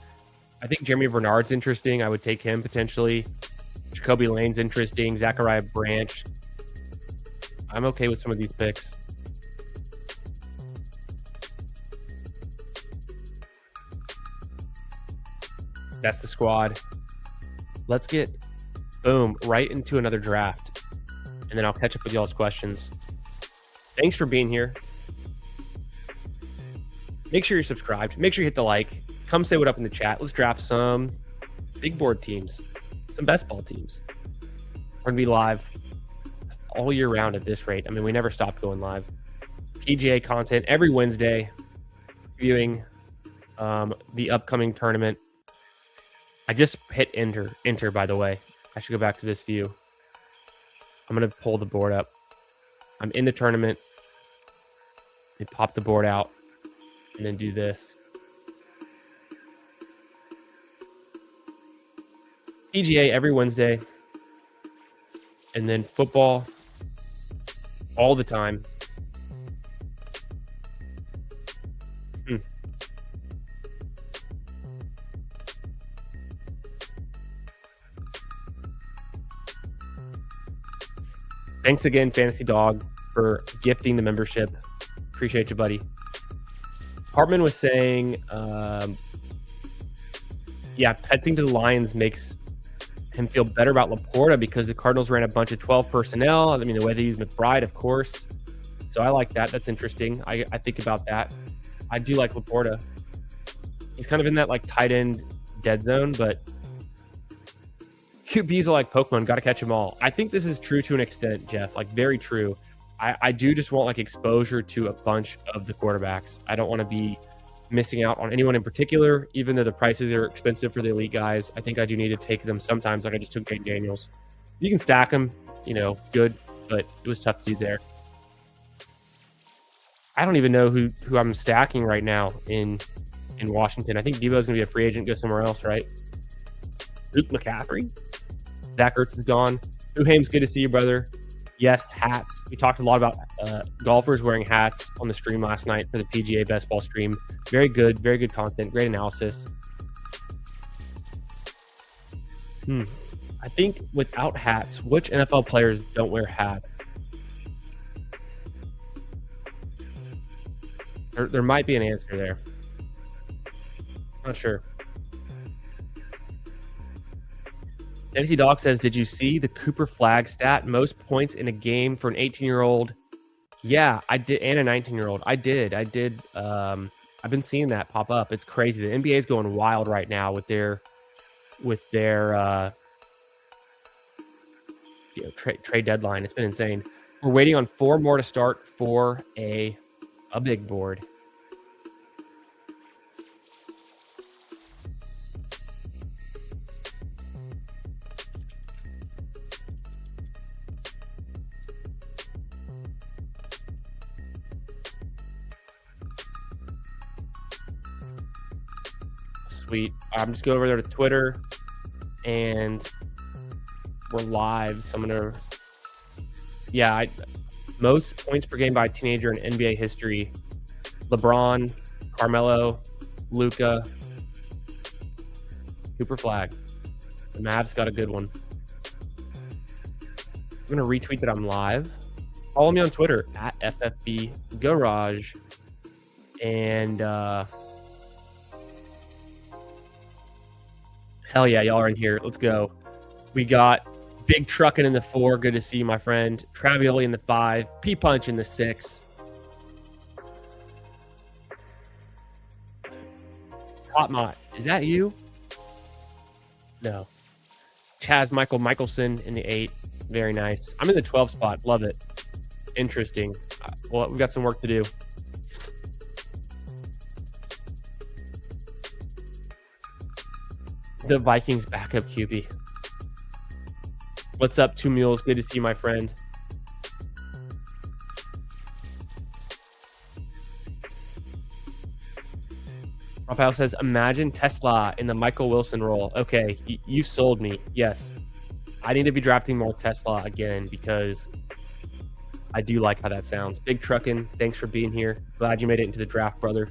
I think Jeremy Bernard's interesting. I would take him potentially. Jacoby Lane's interesting. Zachariah Branch. I'm okay with some of these picks. That's the squad. Let's get, boom, right into another draft. And then I'll catch up with y'all's questions. Thanks for being here. Make sure you're subscribed. Make sure you hit the like. Come say what up in the chat. Let's draft some big board teams, some best ball teams. We're going to be live all year round at this rate. I mean, we never stopped going live. PGA content every Wednesday, reviewing the upcoming tournament. I just hit enter, by the way. I should go back to this view. I'm going to pull the board up. I'm in the tournament. And pop the board out and then do this. PGA every Wednesday. And then football all the time. Thanks again, Fantasy Dog, for gifting the membership. Appreciate you, buddy. Hartman was saying, petting to the Lions makes him feel better about Laporta because the Cardinals ran a bunch of 12 personnel. I mean, the way they use McBride, of course. So I like that. That's interesting. I think about that. I do like Laporta. He's kind of in that like tight end dead zone, but QBs are like Pokemon. Got to catch them all. I think this is true to an extent, Jeff. Like very true. I do just want like exposure to a bunch of the quarterbacks. I don't want to be missing out on anyone in particular, even though the prices are expensive for the elite guys. I think I do need to take them sometimes, like I just took Jake Daniels. You can stack them, good, but it was tough to do there. I don't even know who I'm stacking right now in Washington. I think Debo's going to be a free agent, go somewhere else, right? Luke McCaffrey? Zach Ertz is gone. Uhaim's good to see you, brother. Yes, hats. We talked a lot about golfers wearing hats on the stream last night for the PGA Best Ball stream. Very good content, great analysis. I think without hats, which NFL players don't wear hats? There might be an answer there. Not sure. Fantasy Dog says, did you see the Cooper Flag stat? Most points in a game for an 18-year-old. Yeah, I did, and a 19-year-old. I did. I've been seeing that pop up. It's crazy. The NBA is going wild right now with their trade deadline. It's been insane. We're waiting on 4 more to start for a big board. Sweet. I'm just going over there to Twitter and we're live. So I'm going to, most points per game by a teenager in NBA history. LeBron, Carmelo, Luka, Cooper Flag. The Mavs got a good one. I'm going to retweet that I'm live. Follow me on Twitter at FFB Garage. And, hell yeah, y'all are in here. Let's go. We got Big Truckin' in the 4. Good to see you, my friend. Travioli in the 5. P-Punch in the 6. Top Mott. Is that you? No. Chaz Michael Michelson in the 8. Very nice. I'm in the 12 spot. Love it. Interesting. Well, we've got some work to do. The Vikings backup QB. What's up, Two Mules? Good to see you, my friend. Rafael says, imagine Tesla in the Michael Wilson role. Okay, you sold me. Yes. I need to be drafting more Tesla again because I do like how that sounds. Big Truckin', thanks for being here. Glad you made it into the draft, brother.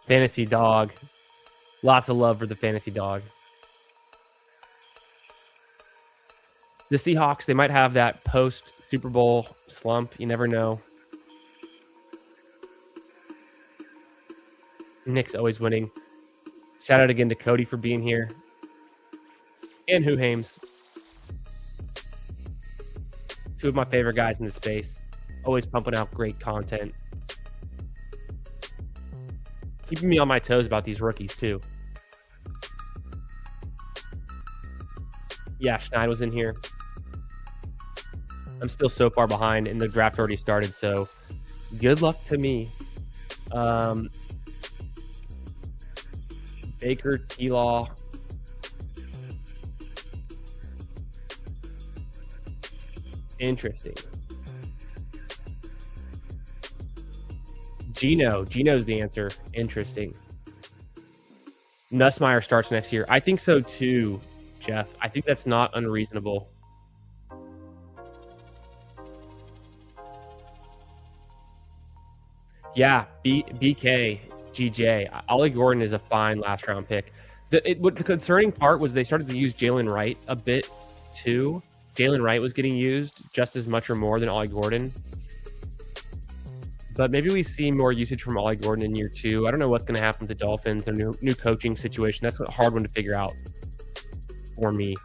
Fantasy Dog. Lots of love for the Fantasy Dog. The Seahawks, they might have that post Super Bowl slump. You never know. Nick's always winning. Shout out again to Cody for being here. And Huhames. 2 of my favorite guys in the space. Always pumping out great content. Keeping me on my toes about these rookies, too. Yeah, Schneid was in here. I'm still so far behind, and the draft already started, so good luck to me. Baker, T-Law. Interesting. Geno's the answer. Interesting. Nussmeier starts next year. I think so too, Jeff. I think that's not unreasonable. Yeah, BK, GJ. Ollie Gordon is a fine last round pick. The concerning part was they started to use Jalen Wright a bit too. Jalen Wright was getting used just as much or more than Ollie Gordon. But maybe we see more usage from Ollie Gordon in year 2. I don't know what's going to happen with the Dolphins, their new coaching situation. That's a hard one to figure out for me.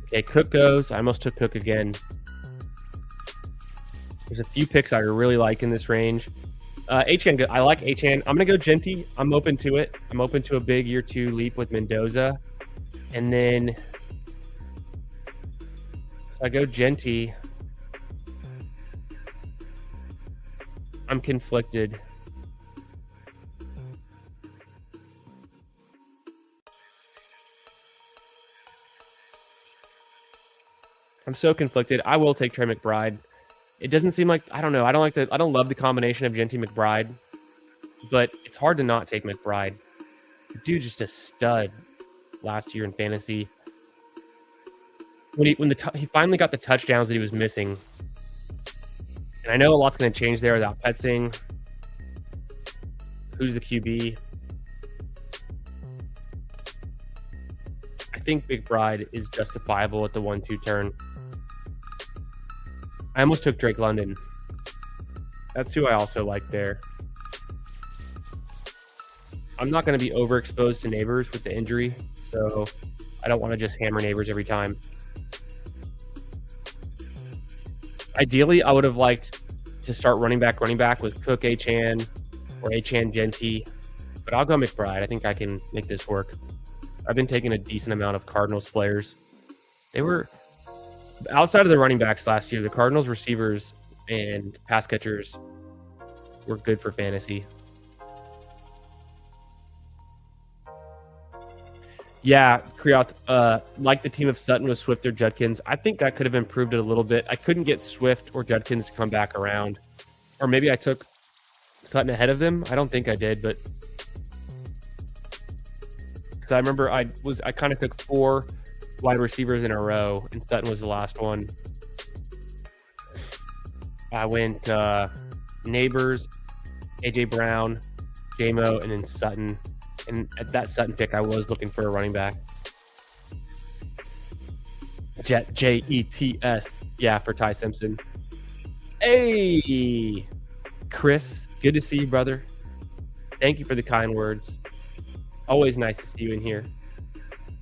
Okay, Cook goes. I almost took Cook again. There's a few picks I really like in this range. Achane, I like Achane. I'm going to go Genty. I'm open to it. I'm open to a big year 2 leap with Mendoza. And then I go Genty. I'm conflicted. I'm so conflicted. I will take Trey McBride. It doesn't seem like, I don't know. I don't love the combination of Genty McBride, but it's hard to not take McBride. Dude, just a stud last year in fantasy. When he finally got the touchdowns that he was missing. And I know a lot's going to change there without Petsing. Who's the QB? I think McBride is justifiable at the 1-2 turn. I almost took Drake London. That's who I also like there. I'm not going to be overexposed to Neighbors with the injury, so I don't want to just hammer Neighbors every time. Ideally, I would have liked to start running back with Cook, Achane, or Achane, Genty, but I'll go McBride. I think I can make this work. I've been taking a decent amount of Cardinals players. They were outside of the running backs last year. The Cardinals receivers and pass catchers were good for fantasy. Yeah, Kriyoth, like the team of Sutton with Swift or Judkins, I think that could have improved it a little bit. I couldn't get Swift or Judkins to come back around. Or maybe I took Sutton ahead of them. I don't think I did, but because I remember I kind of took 4 wide receivers in a row, and Sutton was the last one. I went Neighbors, AJ Brown, JMO, and then Sutton. And at that Sutton pick, I was looking for a running back. Jets. Yeah, for Ty Simpson. Hey, Chris. Good to see you, brother. Thank you for the kind words. Always nice to see you in here.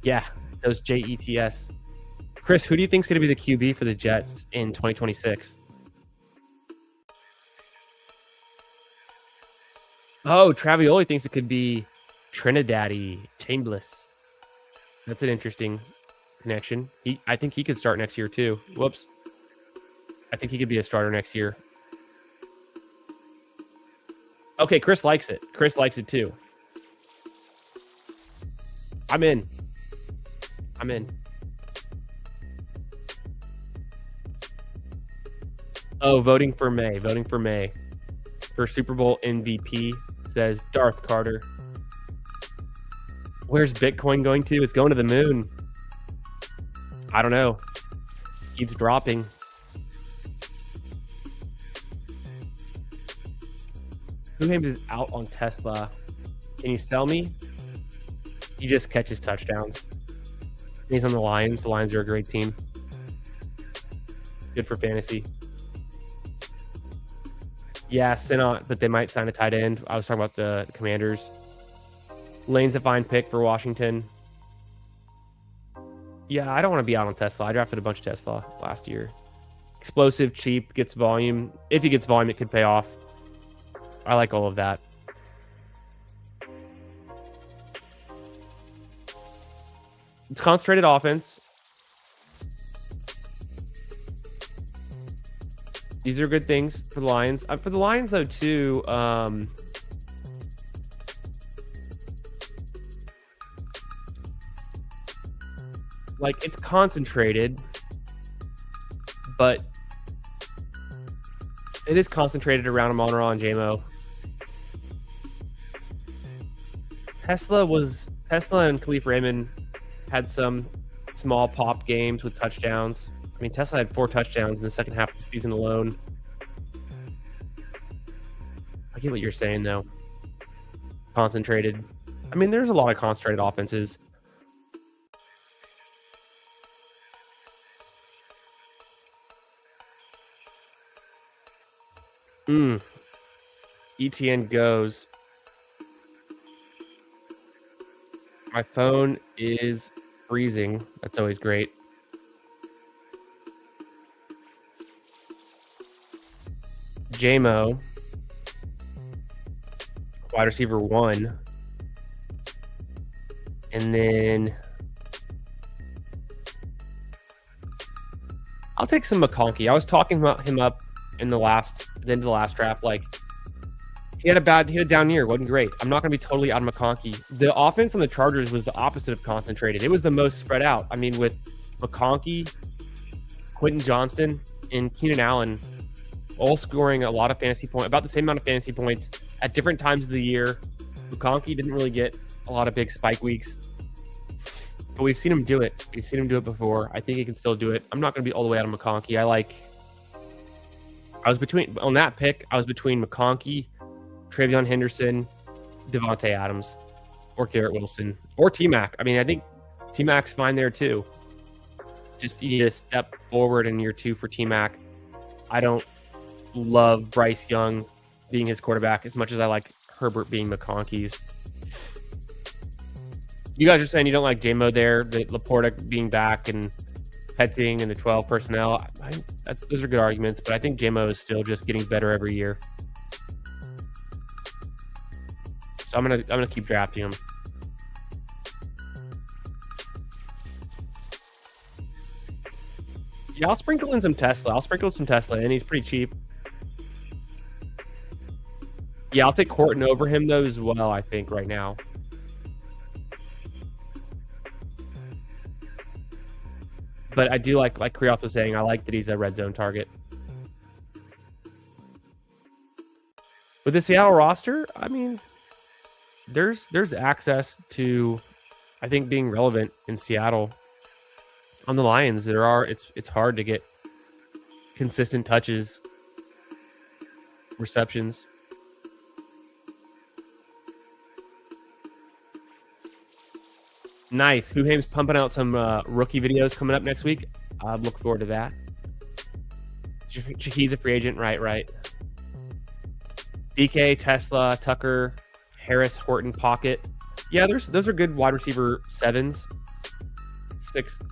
Yeah, those Jets. Chris, who do you think is going to be the QB for the Jets in 2026? Oh, Travioli thinks it could be Trinidad-y Chambliss. That's an interesting connection. I think he could start next year too. Whoops. I think he could be a starter next year. Okay, Chris likes it. Chris likes it too. I'm in. Oh, voting for May. For Super Bowl MVP, says Darth Carter. Where's Bitcoin going to? It's going to the moon. I don't know. Keeps dropping. Who names is out on Tesla? Can you sell me? He just catches touchdowns. He's on the Lions. The Lions are a great team. Good for fantasy. Yeah, Sinot, but they might sign a tight end. I was talking about the Commanders. Lane's a fine pick for Washington. Yeah, I don't want to be out on Tesla. I drafted a bunch of Tesla last year. Explosive, cheap, gets volume. If he gets volume, it could pay off. I like all of that. It's concentrated offense. These are good things for the Lions. For the Lions, though, too, like, it's concentrated, but it is concentrated around Amon-Ra and JMO. Tesla and Khalif Raymond had some small pop games with touchdowns. I mean, Tesla had 4 touchdowns in the second half of the season alone. I get what you're saying, though. Concentrated. I mean, there's a lot of concentrated offenses. ETN goes. My phone is freezing. That's always great. JMO, wide receiver 1. And then I'll take some McConkey. I was talking about him up in the end of the last draft. Like, he had a down year. Wasn't great. I'm not going to be totally out of McConkey. The offense on the Chargers was the opposite of concentrated. It was the most spread out. I mean, with McConkey, Quentin Johnston, and Keenan Allen all scoring a lot of fantasy points, about the same amount of fantasy points at different times of the year. McConkey didn't really get a lot of big spike weeks, but we've seen him do it. We've seen him do it before. I think he can still do it. I'm not going to be all the way out of McConkey. On that pick, I was between McConkey, Travion Henderson, Devontae Adams, or Garrett Wilson, or T-Mac. I mean, I think T-Mac's fine there too. Just you need to step forward in year 2 for T-Mac. I don't love Bryce Young being his quarterback as much as I like Herbert being McConkey's. You guys are saying you don't like JMO there, that Laporta being back and Petting and the 12 personnel. Those are good arguments, but I think JMO is still just getting better every year. So I'm gonna keep drafting him. Yeah, I'll sprinkle in some Tesla. And he's pretty cheap. Yeah, I'll take Corton over him though as well, I think, right now. But I do like Kriyoth was saying, I like that he's a red zone target. With the Seattle roster, I mean, there's access to, I think, being relevant in Seattle. On the Lions, it's hard to get consistent touches, receptions. Nice. Huhaim's pumping out some rookie videos coming up next week. I look forward to that. Shaquille's a free agent. Right. DK, Tesla, Tucker, Harris, Horton, Pocket. Yeah, those are good wide receiver 7s. 6.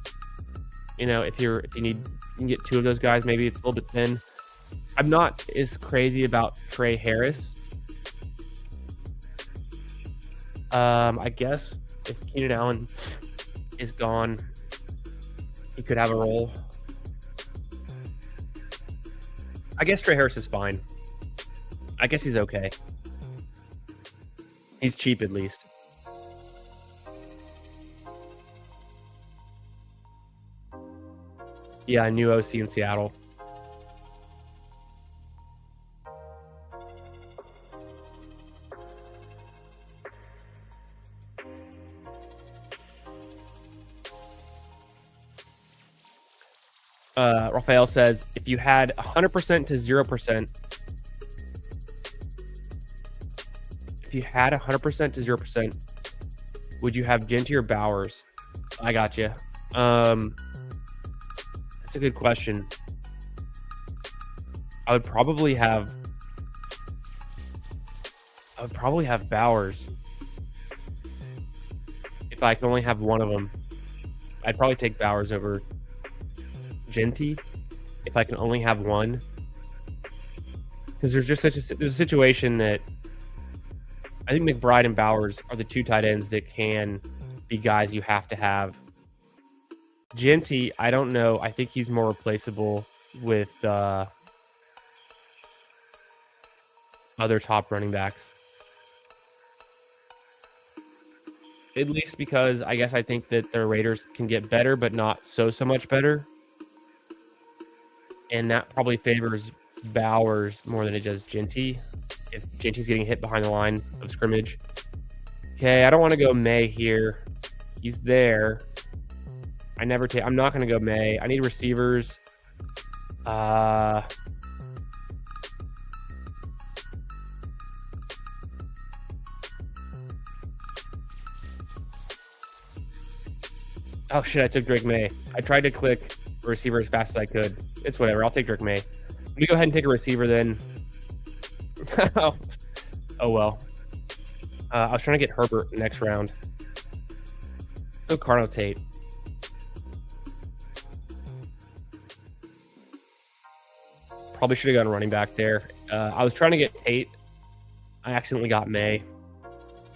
You know, if you need, you can get 2 of those guys. Maybe it's a little bit thin. I'm not as crazy about Trey Harris. I guess if Keenan Allen is gone, he could have a role. I guess Trey Harris is fine. I guess he's okay. He's cheap at least. Yeah, new OC in Seattle. Raphael says, if you had 100% to 0%, would you have Genty or Bowers? I got you. That's a good question. I would probably have Bowers. If I could only have one of them, I'd probably take Bowers over Genty if I can only have one. Because there's just there's a situation that I think McBride and Bowers are the 2 tight ends that can be guys you have to have. Genty, I don't know. I think he's more replaceable with other top running backs. At least because I guess I think that the Raiders can get better, but not so much better. And that probably favors Bowers more than it does Genty. If Genty's getting hit behind the line of scrimmage. Okay, I don't want to go May here. He's there. I'm not going to go May. I need receivers. Oh, shit, I took Drake May. I tried to click receiver as fast as I could. It's whatever. I'll take Drake May. Let me go ahead and take a receiver then. Oh, well. I was trying to get Herbert next round. Go Carno Tate. Probably should have gone running back there. I was trying to get Tate. I accidentally got May.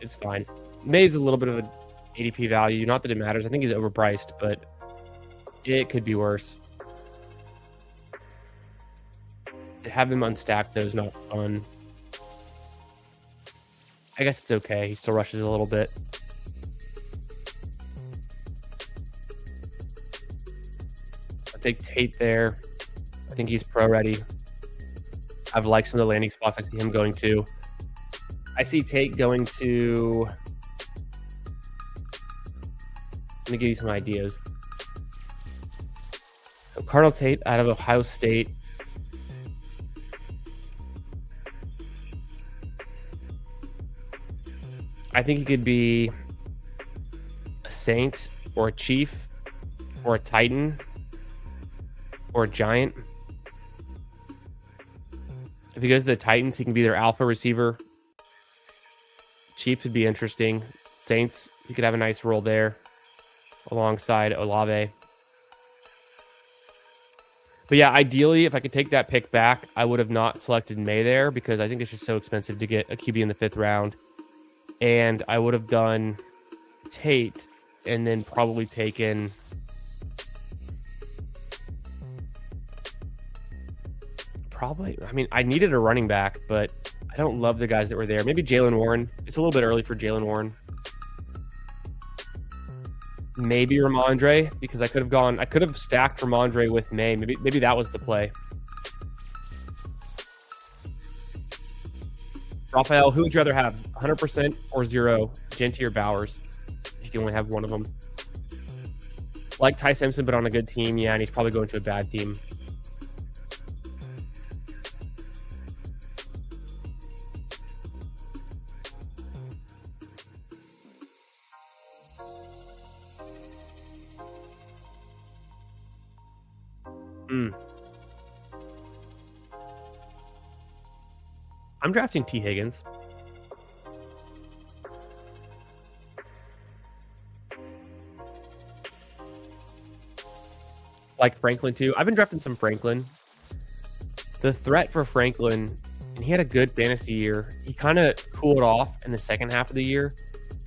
It's fine. May's a little bit of an ADP value. Not that it matters. I think he's overpriced, but it could be worse. To have him unstacked, though, is not fun. I guess it's okay. He still rushes a little bit. I'll take Tate there. I think he's pro ready. I've liked some of the landing spots I see him going to. I see Tate going to... Let me give you some ideas. So Cardinal Tate out of Ohio State. I think he could be a Saint or a Chief or a Titan or a Giant. If he goes to the Titans, he can be their alpha receiver. Chiefs would be interesting. Saints, he could have a nice role there alongside Olave. But yeah, ideally, if I could take that pick back, I would have not selected May there because I think it's just so expensive to get a QB in the 5th round. And I would have done Tate and then probably taken... I needed a running back, but I don't love the guys that were there. Maybe Jalen Warren. It's a little bit early for Jalen Warren. Maybe Ramondre, because I could have stacked Ramondre with May. Maybe that was the play. Raphael, who would you rather have? 100% or 0? Genty or Bowers? You can only have one of them. Like Ty Simpson, but on a good team. Yeah, and he's probably going to a bad team. I'm drafting T. Higgins. Like Franklin too. I've been drafting some Franklin. The threat for Franklin, and he had a good fantasy year. He kind of cooled off in the second half of the year,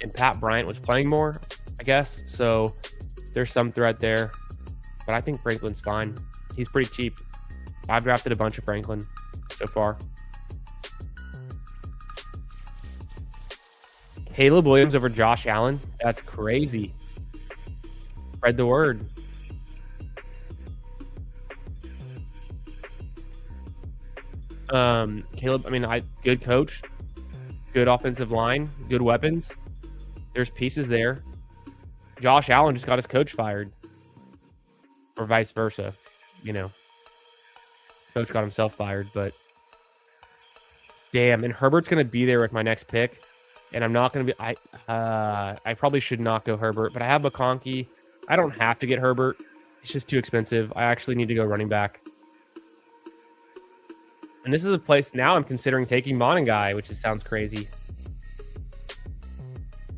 and Pat Bryant was playing more, I guess. So there's some threat there. But I think Franklin's fine. He's pretty cheap. I've drafted a bunch of Franklin so far. Caleb Williams over Josh Allen. That's crazy. Spread the word. Caleb, good coach, good offensive line, good weapons. There's pieces there. Josh Allen just got his coach fired. Or vice versa. Coach got himself fired, but damn, and Herbert's going to be there with my next pick. And I'm not going to be... I probably should not go Herbert, but I have McConkey. I don't have to get Herbert. It's just too expensive. I actually need to go running back. And this is a place... Now I'm considering taking Monangai, which sounds crazy.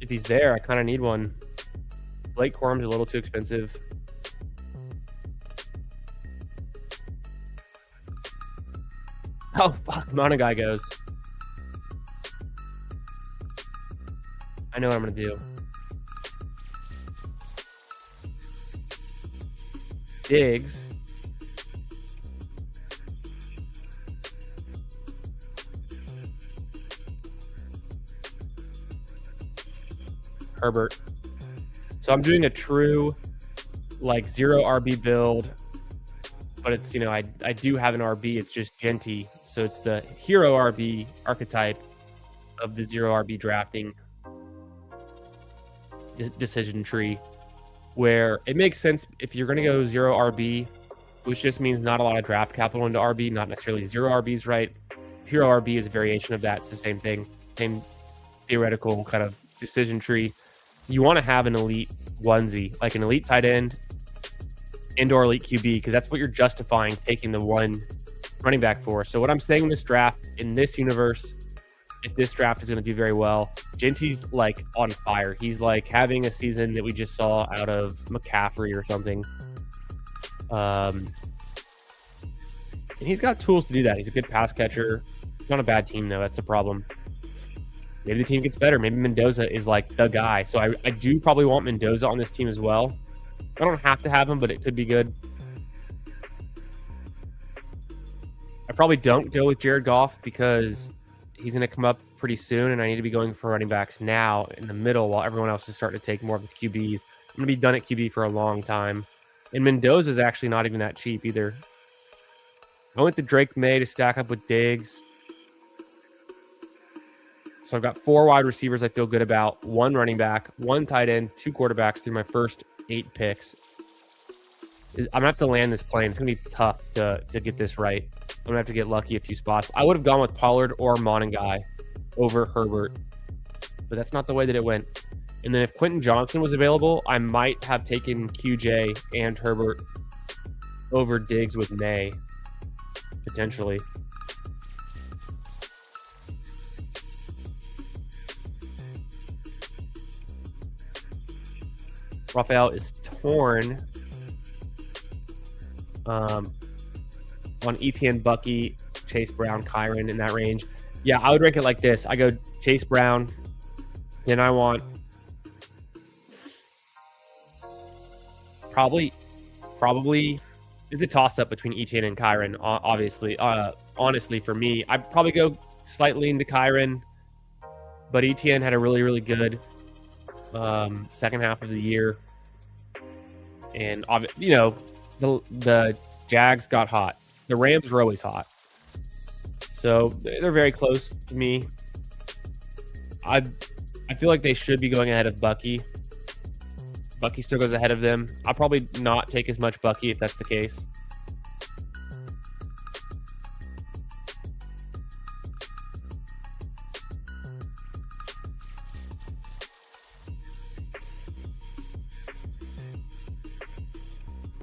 If he's there, I kind of need one. Blake Corum's a little too expensive. Oh, fuck. Monangai goes. I know what I'm going to do. Diggs. Herbert. So I'm doing a true like 0 RB build, but it's, you know, I do have an RB. It's just Genty. So it's the hero RB archetype of the 0 RB drafting decision tree, where it makes sense if you're going to go 0 RB, which just means not a lot of draft capital into RB, not necessarily 0 RBs, right? Hero RB is a variation of that. It's the same thing, same theoretical kind of decision tree. You want to have an elite onesie, like an elite tight end and/or elite QB, because that's what you're justifying taking the one running back for. So what I'm saying in this draft, in this universe, if this draft is going to do very well, Genty's like on fire. He's like having a season that we just saw out of McCaffrey or something. And he's got tools to do that. He's a good pass catcher. He's on a bad team, though. That's the problem. Maybe the team gets better. Maybe Mendoza is like the guy. So I do probably want Mendoza on this team as well. I don't have to have him, but it could be good. I probably don't go with Jared Goff because he's going to come up pretty soon, and I need to be going for running backs now in the middle while everyone else is starting to take more of the QBs. I'm going to be done at QB for a long time. And Mendoza is actually not even that cheap either. I went to Drake May to stack up with Diggs. So I've got 4 wide receivers I feel good about, 1 running back, 1 tight end, 2 quarterbacks through my first 8 picks. I'm going to have to land this plane. It's going to be tough to get this right. I'm going to have to get lucky a few spots. I would have gone with Pollard or Monangai over Herbert, but that's not the way that it went. And then if Quentin Johnson was available, I might have taken QJ and Herbert over Diggs with May, potentially. Raphael is torn on ETN, Bucky, Chase Brown, Kyron in that range. Yeah, I would rank it like this. I go Chase Brown, then I want probably it's a toss-up between ETN and Kyron, obviously. Honestly, for me, I'd probably go slightly into Kyron, but ETN had a really, really good second half of the year. And, you know, the Jags got hot. The Rams were always hot. So they're very close to me. I feel like they should be going ahead of Bucky. Bucky still goes ahead of them. I'll probably not take as much Bucky if that's the case.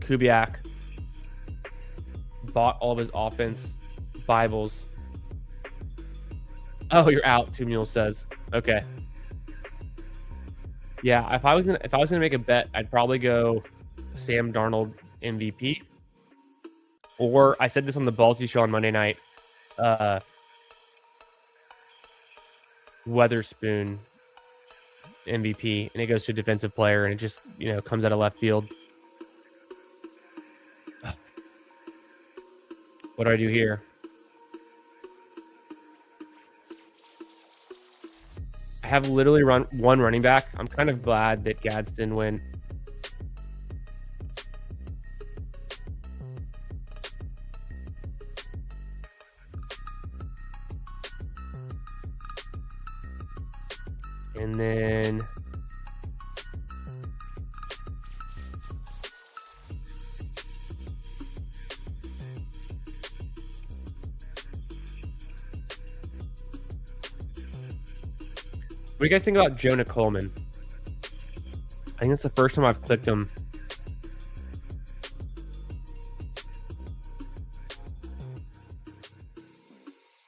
Kubiak bought all of his offense Bibles. Oh, you're out, Two Mules says. Okay. Yeah, if I was gonna make a bet, I'd probably go Sam Darnold MVP. Or I said this on the Ballsy show on Monday night. Weatherspoon MVP, and it goes to a defensive player, and it just, you know, comes out of left field. What do I do here? I have literally one running back. I'm kind of glad that Gadsden went. And then what do you guys think about Jonah Coleman? I think it's the first time I've clicked him.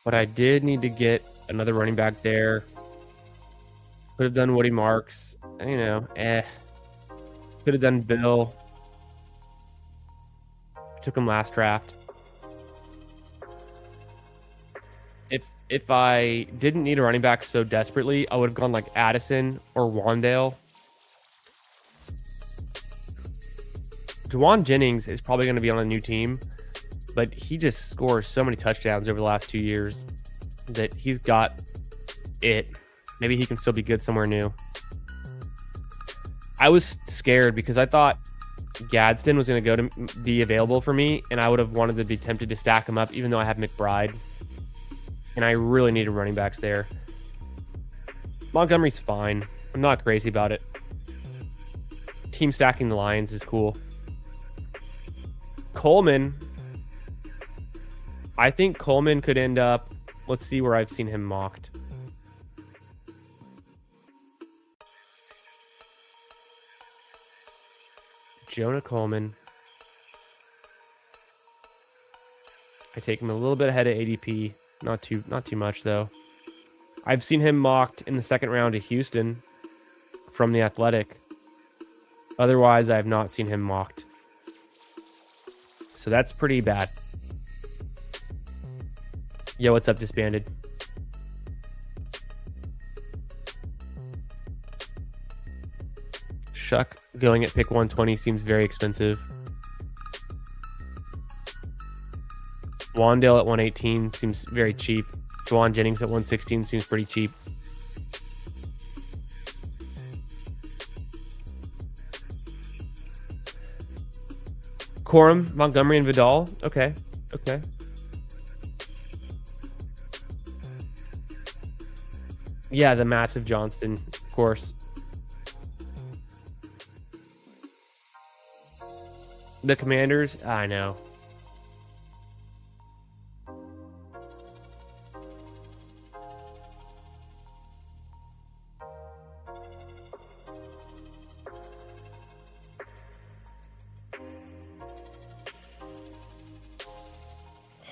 But I did need to get another running back there. Could have done Woody Marks. You know, Could have done Bill. Took him last draft. If I didn't need a running back so desperately, I would have gone like Addison or Wandale. Juwan Jennings is probably going to be on a new team, but he just scores so many touchdowns over the last 2 years that he's got it. Maybe he can still be good somewhere new. I was scared because I thought Gadsden was going to go to be available for me, and I would have wanted to be tempted to stack him up, even though I have McBride. And I really needed running backs there. Montgomery's fine. I'm not crazy about it. Team stacking the Lions is cool. Coleman. I think Coleman could end up... Let's see where I've seen him mocked. Jonah Coleman. I take him a little bit ahead of ADP. Not too much, though. I've seen him mocked in the second round to Houston from The Athletic. Otherwise, I have not seen him mocked. So that's pretty bad. Yo, what's up, Disbanded? Shuck going at pick 120 seems very expensive. Wandale at 118 seems very cheap. Juwan Jennings at 116 seems pretty cheap. Corum, Montgomery, and Vidal. Okay. Okay. Yeah, the massive Johnston, of course. The Commanders, I know.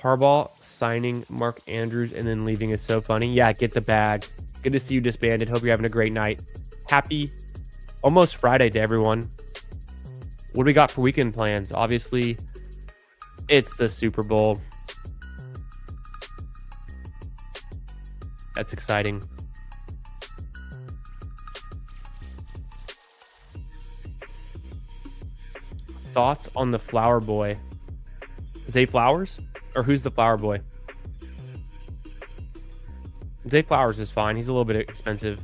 Harbaugh signing Mark Andrews and then leaving is so funny. Yeah, get the bag. Good to see you, Disbanded. Hope you're having a great night. Happy almost Friday to everyone. What do we got for weekend plans? Obviously, it's the Super Bowl. That's exciting. Thoughts on the Flower Boy? Zay Flowers? Or who's the Flower Boy? Zay Flowers is fine. He's a little bit expensive.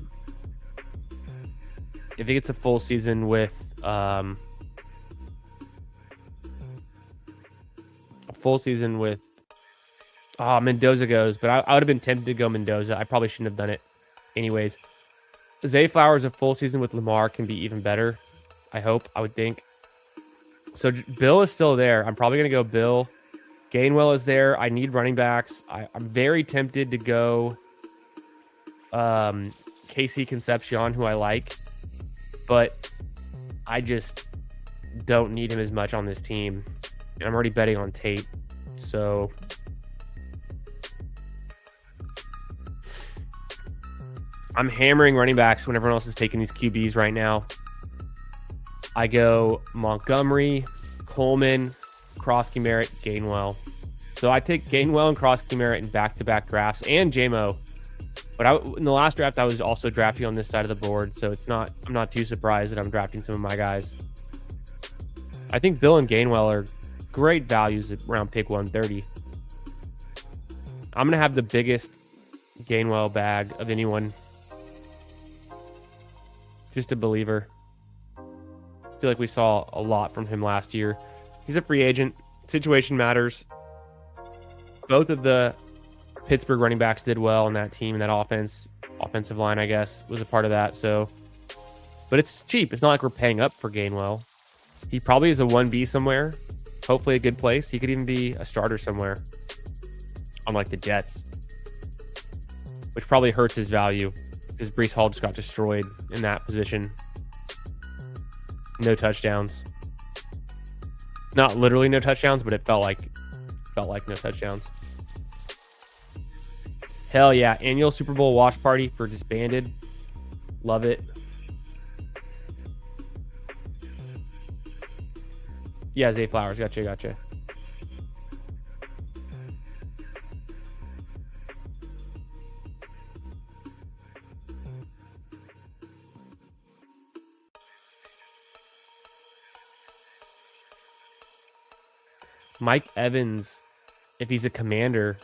If he gets a full season with Mendoza goes, but I would have been tempted to go Mendoza. I probably shouldn't have done it. Anyways, Zay Flowers, a full season with Lamar can be even better. I hope. I would think. So Bill is still there. I'm probably going to go Bill. Gainwell is there. I need running backs. I'm very tempted to go KC Concepcion, who I like, but I just don't need him as much on this team. And I'm already betting on Tate. So I'm hammering running backs when everyone else is taking these QBs right now. I go Montgomery, Coleman, Krosky Merritt, Gainwell. So I take Gainwell and Krosky Merritt in back-to-back drafts, and JMO. But in the last draft, I was also drafting on this side of the board, so I'm not too surprised that I'm drafting some of my guys. I think Bill and Gainwell are great values around pick 130. I'm going to have the biggest Gainwell bag of anyone. Just a believer. I feel like we saw a lot from him last year. He's a free agent. Situation matters. Both of the Pittsburgh running backs did well on that team, and that offensive line, I guess, was a part of that. So, but it's cheap. It's not like we're paying up for Gainwell. He probably is a 1B somewhere. Hopefully a good place. He could even be a starter somewhere. Unlike the Jets. Which probably hurts his value. Because Breece Hall just got destroyed in that position. No touchdowns. Not literally no touchdowns, but it felt like no touchdowns. Hell yeah. Annual Super Bowl watch party for Disbanded. Love it. Yeah, Zay Flowers. Gotcha. Mike Evans, if he's a Commander.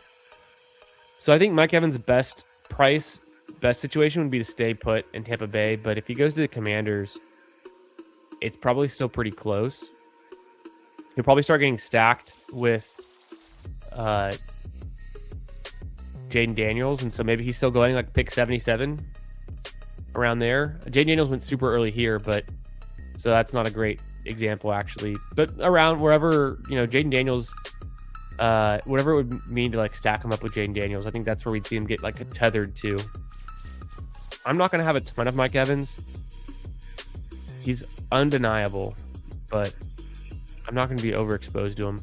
So I think Mike Evans' best situation would be to stay put in Tampa Bay. But if he goes to the Commanders, it's probably still pretty close. He'll probably start getting stacked with Jaden Daniels, and so maybe he's still going like pick 77 around there. Jaden Daniels went super early here, but so that's not a great example actually. But around wherever, you know, Jaden Daniels, whatever it would mean to like stack him up with Jaden Daniels, I think that's where we'd see him get like a tethered to. I'm not going to have a ton of Mike Evans. He's undeniable, but I'm not going to be overexposed to him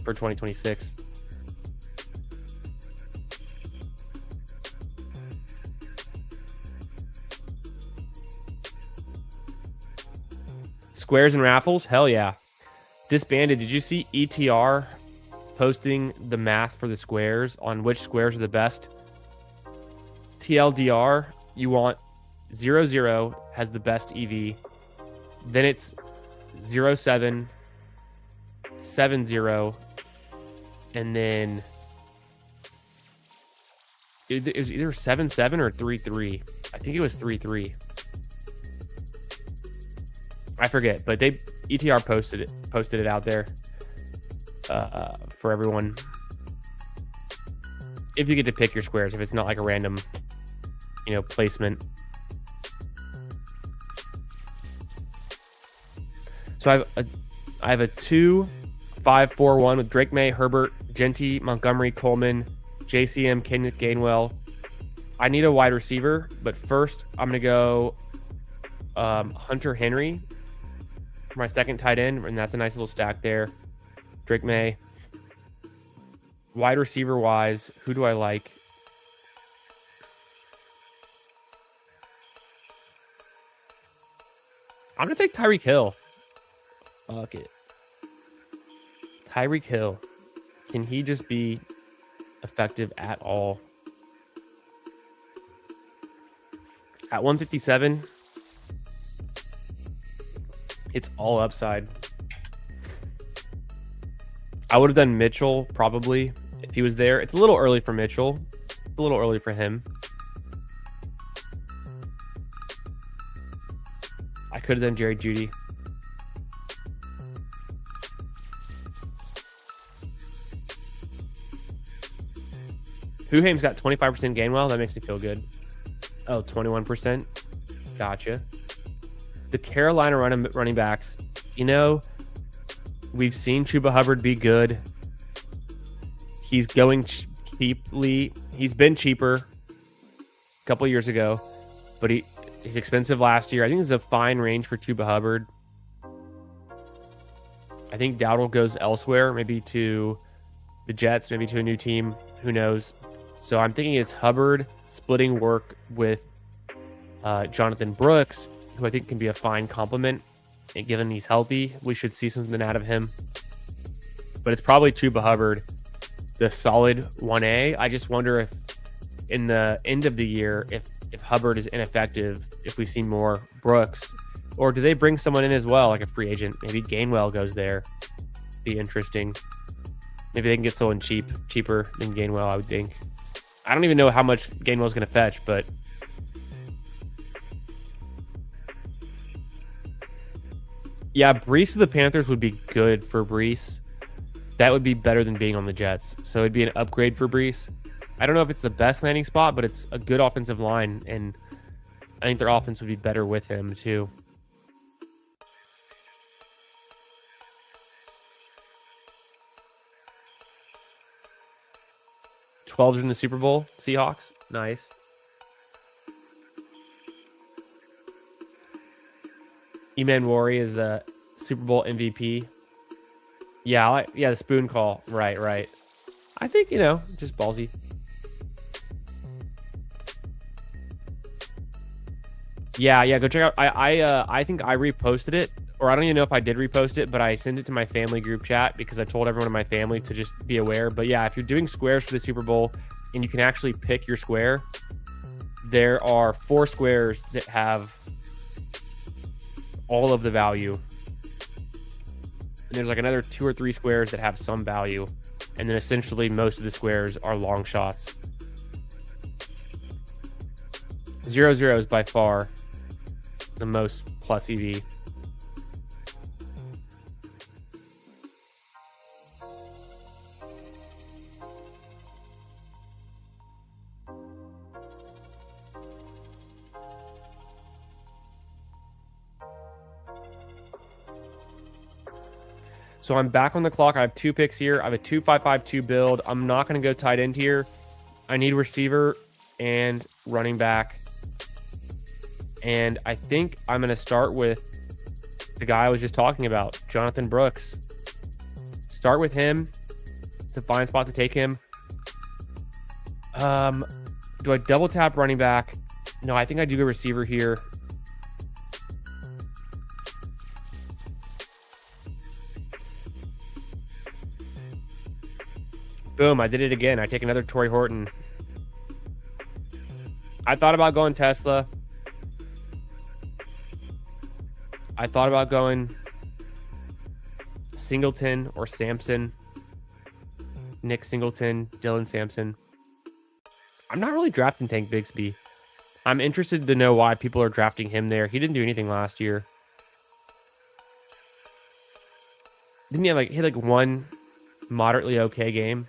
for 2026. Squares and raffles? Hell yeah. Disbanded. Did you see ETR posting the math for the squares on which squares are the best? TLDR, you want 0-0 has the best EV. Then it's 0-7, 7-0, and then it was either 7-7 or 3-3. I think it was 3-3. I forget, but they ETR posted it out there for everyone. If you get to pick your squares, if it's not like a random, you know, placement. So I have a 2-5-4-1 with Drake May, Herbert, Genty, Montgomery, Coleman, JCM, Kenneth Gainwell. I need a wide receiver, but first I'm gonna go Hunter Henry for my second tight end, and that's a nice little stack there. Drake May. Wide receiver wise, who do I like? I'm gonna take Tyreek Hill. Fuck it. Tyreek Hill. Can he just be effective at all? At 157, it's all upside. I would have done Mitchell probably if he was there. It's a little early for Mitchell. It's a little early for him. I could have done Jerry Jeudy. Huhaim's got 25% Gainwell. That makes me feel good. Oh, 21%. Gotcha. The Carolina running backs, you know, we've seen Chuba Hubbard be good. He's going cheaply. He's been cheaper a couple years ago, but he's expensive last year. I think this is a fine range for Chuba Hubbard. I think Dowdle goes elsewhere, maybe to the Jets, maybe to a new team. Who knows? So I'm thinking it's Hubbard splitting work with Jonathan Brooks, who I think can be a fine compliment. And given he's healthy, we should see something out of him. But it's probably Chuba Hubbard, the solid 1A. I just wonder if in the end of the year, if Hubbard is ineffective, if we see more Brooks, or do they bring someone in as well, like a free agent? Maybe Gainwell goes there. Be interesting. Maybe they can get someone cheaper than Gainwell, I would think. I don't even know how much Gainwell's going to fetch, but yeah, Brees to the Panthers would be good for Brees. That would be better than being on the Jets. So it'd be an upgrade for Brees. I don't know if it's the best landing spot, but it's a good offensive line, and I think their offense would be better with him too. $12 in the Super Bowl, Seahawks. Nice. Eman Wari is the Super Bowl MVP. Yeah, the spoon call. Right. I think, you know, just ballsy. Yeah, go check out. I think I reposted it, or I don't even know if I did repost it, but I sent it to my family group chat because I told everyone in my family to just be aware. But yeah, if you're doing squares for the Super Bowl and you can actually pick your square, there are 4 squares that have all of the value. And there's like another 2 or 3 squares that have some value. And then essentially most of the squares are long shots. 0-0 is by far the most plus EV. So I'm back on the clock. I have 2 picks here. I have a 2-5-5-2 build. I'm not going to go tight end here. I need receiver and running back. And I think I'm going to start with the guy I was just talking about, Jonathan Brooks. Start with him. It's a fine spot to take him. Do I double tap running back? No, I think I do go receiver here. Boom, I did it again. I take another Torrey Horton. I thought about going Tesla. I thought about going Singleton or Sampson. Nick Singleton, Dylan Sampson. I'm not really drafting Tank Bigsby. I'm interested to know why people are drafting him there. He didn't do anything last year. Didn't he have he had like one moderately okay game?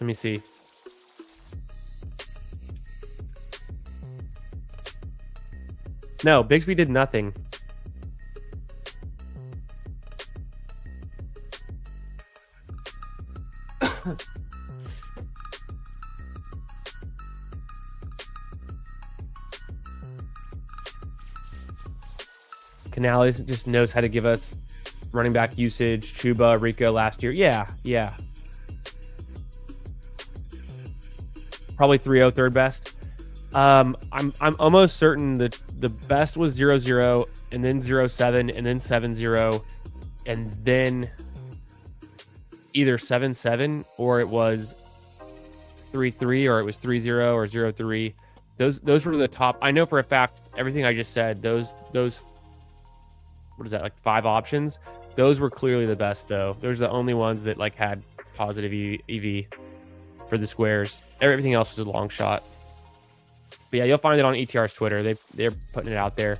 Let me see. No, Bigsby did nothing. Canales just knows how to give us running back usage. Chuba, Rico last year. Yeah. Probably 3-0 third best. I'm almost certain that the best was 0-0 and then 0-7 and then 7-0 and then either 7-7 or it was 3-3 or it was 3-0 or 0-3. Those were the top. I know for a fact everything I just said, those what is that, like 5 options? Those were clearly the best though. Those are the only ones that like had positive EV for the squares. Everything else was a long shot. But yeah, you'll find it on ETR's Twitter. They're putting it out there.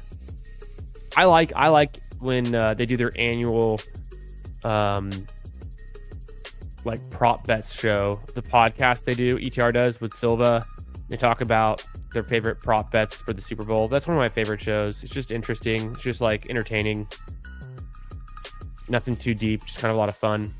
I like when they do their annual like prop bets show. The podcast they do, ETR does with Silva. They talk about their favorite prop bets for the Super Bowl. That's one of my favorite shows. It's just interesting. It's just like entertaining. Nothing too deep, just kind of a lot of fun.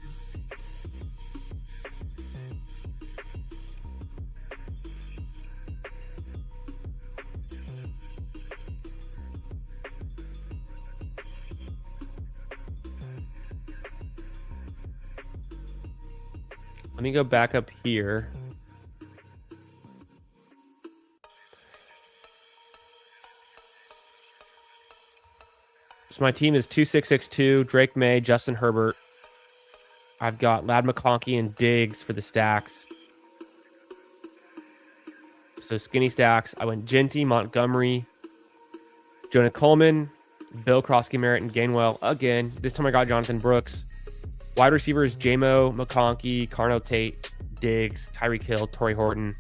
Let me go back up here. So my team is 2662, Drake May, Justin Herbert. I've got Ladd McConkey and Diggs for the stacks. So skinny stacks. I went Genty, Montgomery, Jonah Coleman, Bill Krosky, Merritt, and Gainwell again. This time I got Jonathan Brooks. Wide receivers, J-Mo, McConkey, Carno Tate, Diggs, Tyreek Hill, Torrey Horton.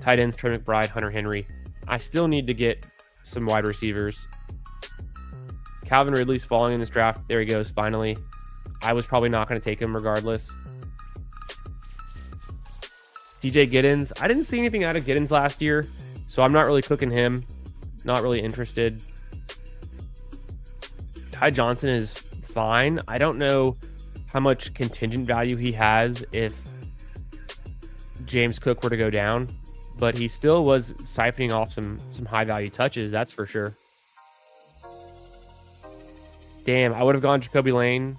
Tight ends, Trey McBride, Hunter Henry. I still need to get some wide receivers. Calvin Ridley's falling in this draft. There he goes, finally. I was probably not going to take him regardless. DJ Giddens. I didn't see anything out of Giddens last year, so I'm not really cooking him. Not really interested. Ty Johnson is fine. I don't know how much contingent value he has if James Cook were to go down, but he still was siphoning off some high value touches, that's for sure. Damn, I would have gone Jacoby Lane.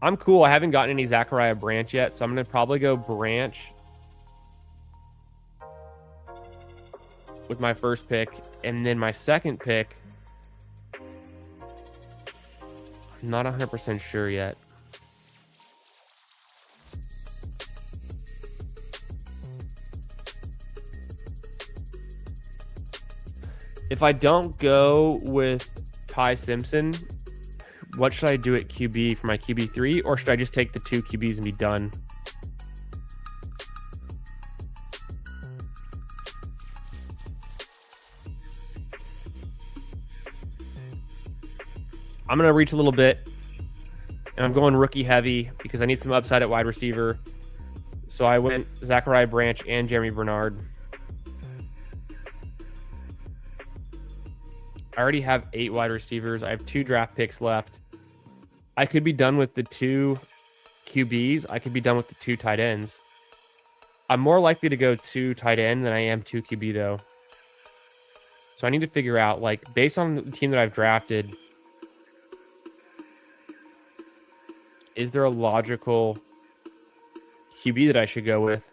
I'm cool. I haven't gotten any Zachariah Branch yet, so I'm going to probably go Branch with my first pick. And then my second pick, I'm not 100% sure yet. If I don't go with Ty Simpson, what should I do at QB for my QB3? Or should I just take the 2 QBs and be done? I'm going to reach a little bit. And I'm going rookie heavy because I need some upside at wide receiver. So I went Zachariah Branch and Jeremy Bernard. I already have 8 wide receivers. I have 2 draft picks left. I could be done with the 2 QBs. I could be done with the 2 tight ends. I'm more likely to go 2 tight end than I am 2 QB, though. So I need to figure out, like, based on the team that I've drafted, is there a logical QB that I should go with?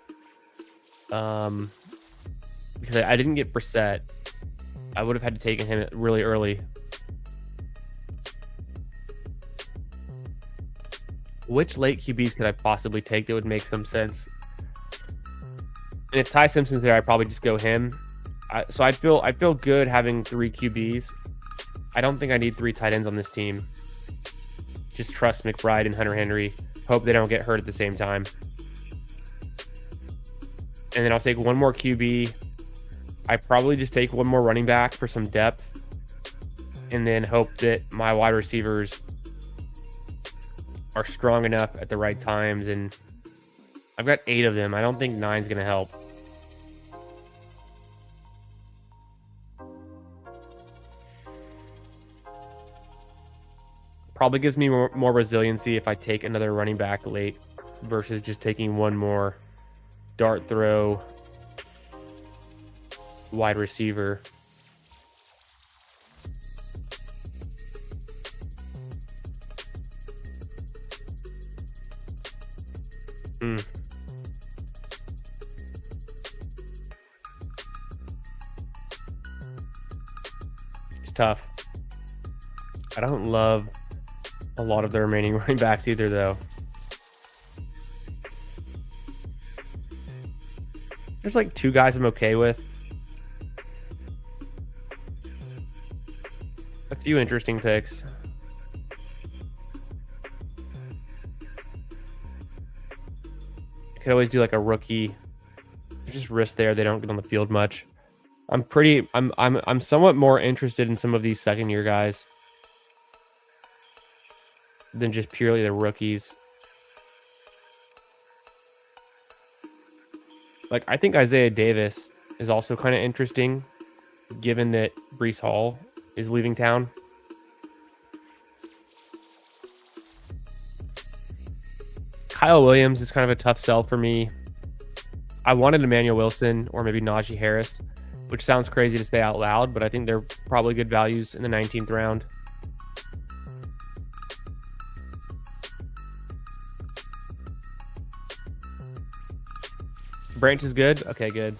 Because I didn't get Brissett. I would have had to take him really early. Which late QBs could I possibly take that would make some sense? And if Ty Simpson's there, I'd probably just go him. So I feel good having 3 QBs. I don't think I need 3 tight ends on this team. Just trust McBride and Hunter Henry. Hope they don't get hurt at the same time. And then I'll take 1 more QB. I probably just take 1 more running back for some depth. And then hope that my wide receivers are strong enough at the right times. And I've got 8 of them. I don't think 9's going to help. Probably gives me more resiliency if I take another running back late versus just taking 1 more dart throw wide receiver. It's tough. I don't love a lot of the remaining running backs either, though. There's like 2 guys I'm okay with. A few interesting picks. I could always do like a rookie. There's just risk there. They don't get on the field much. I'm somewhat more interested in some of these second-year guys than just purely the rookies. Like, I think Isaiah Davis is also kind of interesting, given that Breece Hall is leaving town. Kyle Williams is kind of a tough sell for me. I wanted Emmanuel Wilson or maybe Najee Harris, which sounds crazy to say out loud, but I think they're probably good values in the 19th round. Branch is good? Okay, good.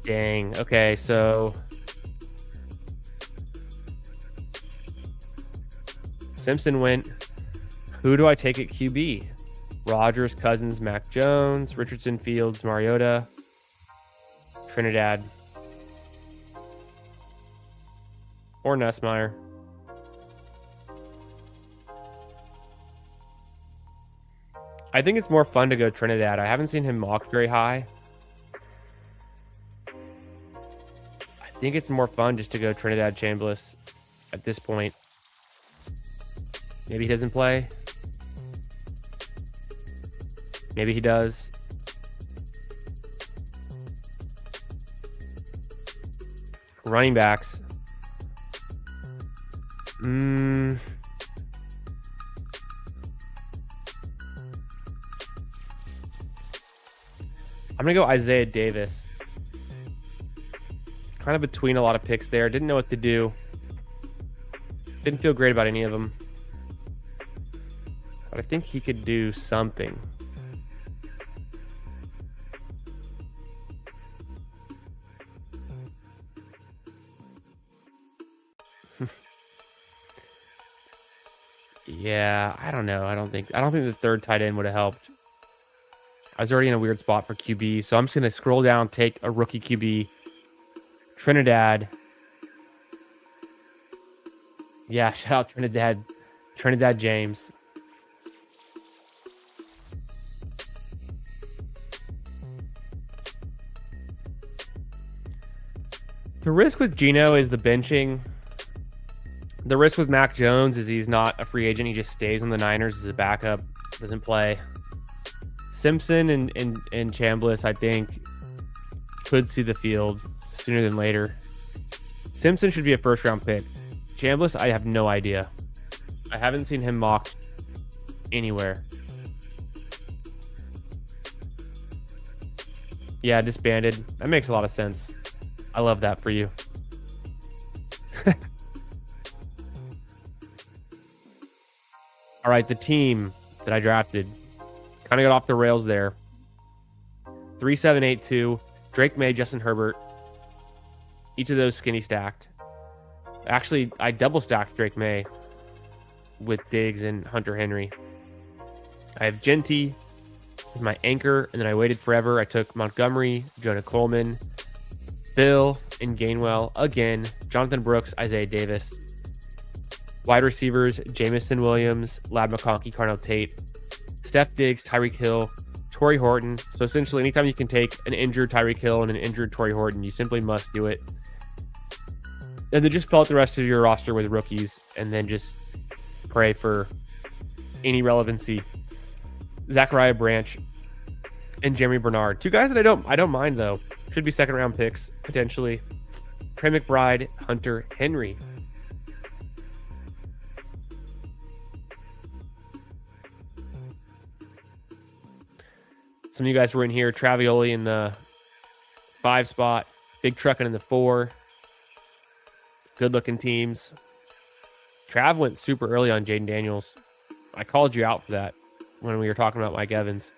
Dang. Okay, so Simpson went. Who do I take at QB? Rodgers, Cousins, Mac Jones, Richardson, Fields, Mariota, Trinidad, or Nussmeier. I think it's more fun to go Trinidad. I haven't seen him mocked very high. I think it's more fun just to go Trinidad Chambliss at this point. Maybe he doesn't play. Maybe he does. Running backs. I'm going to go Isaiah Davis. Kind of between a lot of picks there. Didn't know what to do. Didn't feel great about any of them. But I think he could do something. Yeah, I don't know. I don't think the third tight end would have helped. I was already in a weird spot for QB, so I'm just going to scroll down, take a rookie QB. Trinidad. Yeah, shout out Trinidad. Trinidad James. The risk with Geno is the benching. The risk with Mac Jones is he's not a free agent. He just stays on the Niners as a backup. Doesn't play. Simpson and Chambliss, I think, could see the field sooner than later. Simpson should be a first-round pick. Chambliss, I have no idea. I haven't seen him mocked anywhere. Yeah, disbanded. That makes a lot of sense. I love that for you. All right, the team that I drafted kind of got off the rails there. 3-7-8-2. Drake May, Justin Herbert. Each of those skinny stacked. Actually, I double stacked Drake May with Diggs and Hunter Henry. I have Genty as my anchor, and then I waited forever. I took Montgomery, Jonah Coleman, Bill, and Gainwell again. Jonathan Brooks, Isaiah Davis. Wide receivers, Jamison Williams, Lad McConkey, Carnell Tate, Steph Diggs, Tyreek Hill, Torrey Horton. So essentially, anytime you can take an injured Tyreek Hill and an injured Torrey Horton, you simply must do it. And then just fill out the rest of your roster with rookies, and then just pray for any relevancy. Zachariah Branch and Jeremy Bernard, two guys that I don't mind though. Should be second round picks potentially. Trey McBride, Hunter Henry. Some of you guys were in here. Travioli in the 5 spot. Big Truckin' in the 4. Good looking teams. Trav went super early on Jaden Daniels. I called you out for that when we were talking about Mike Evans.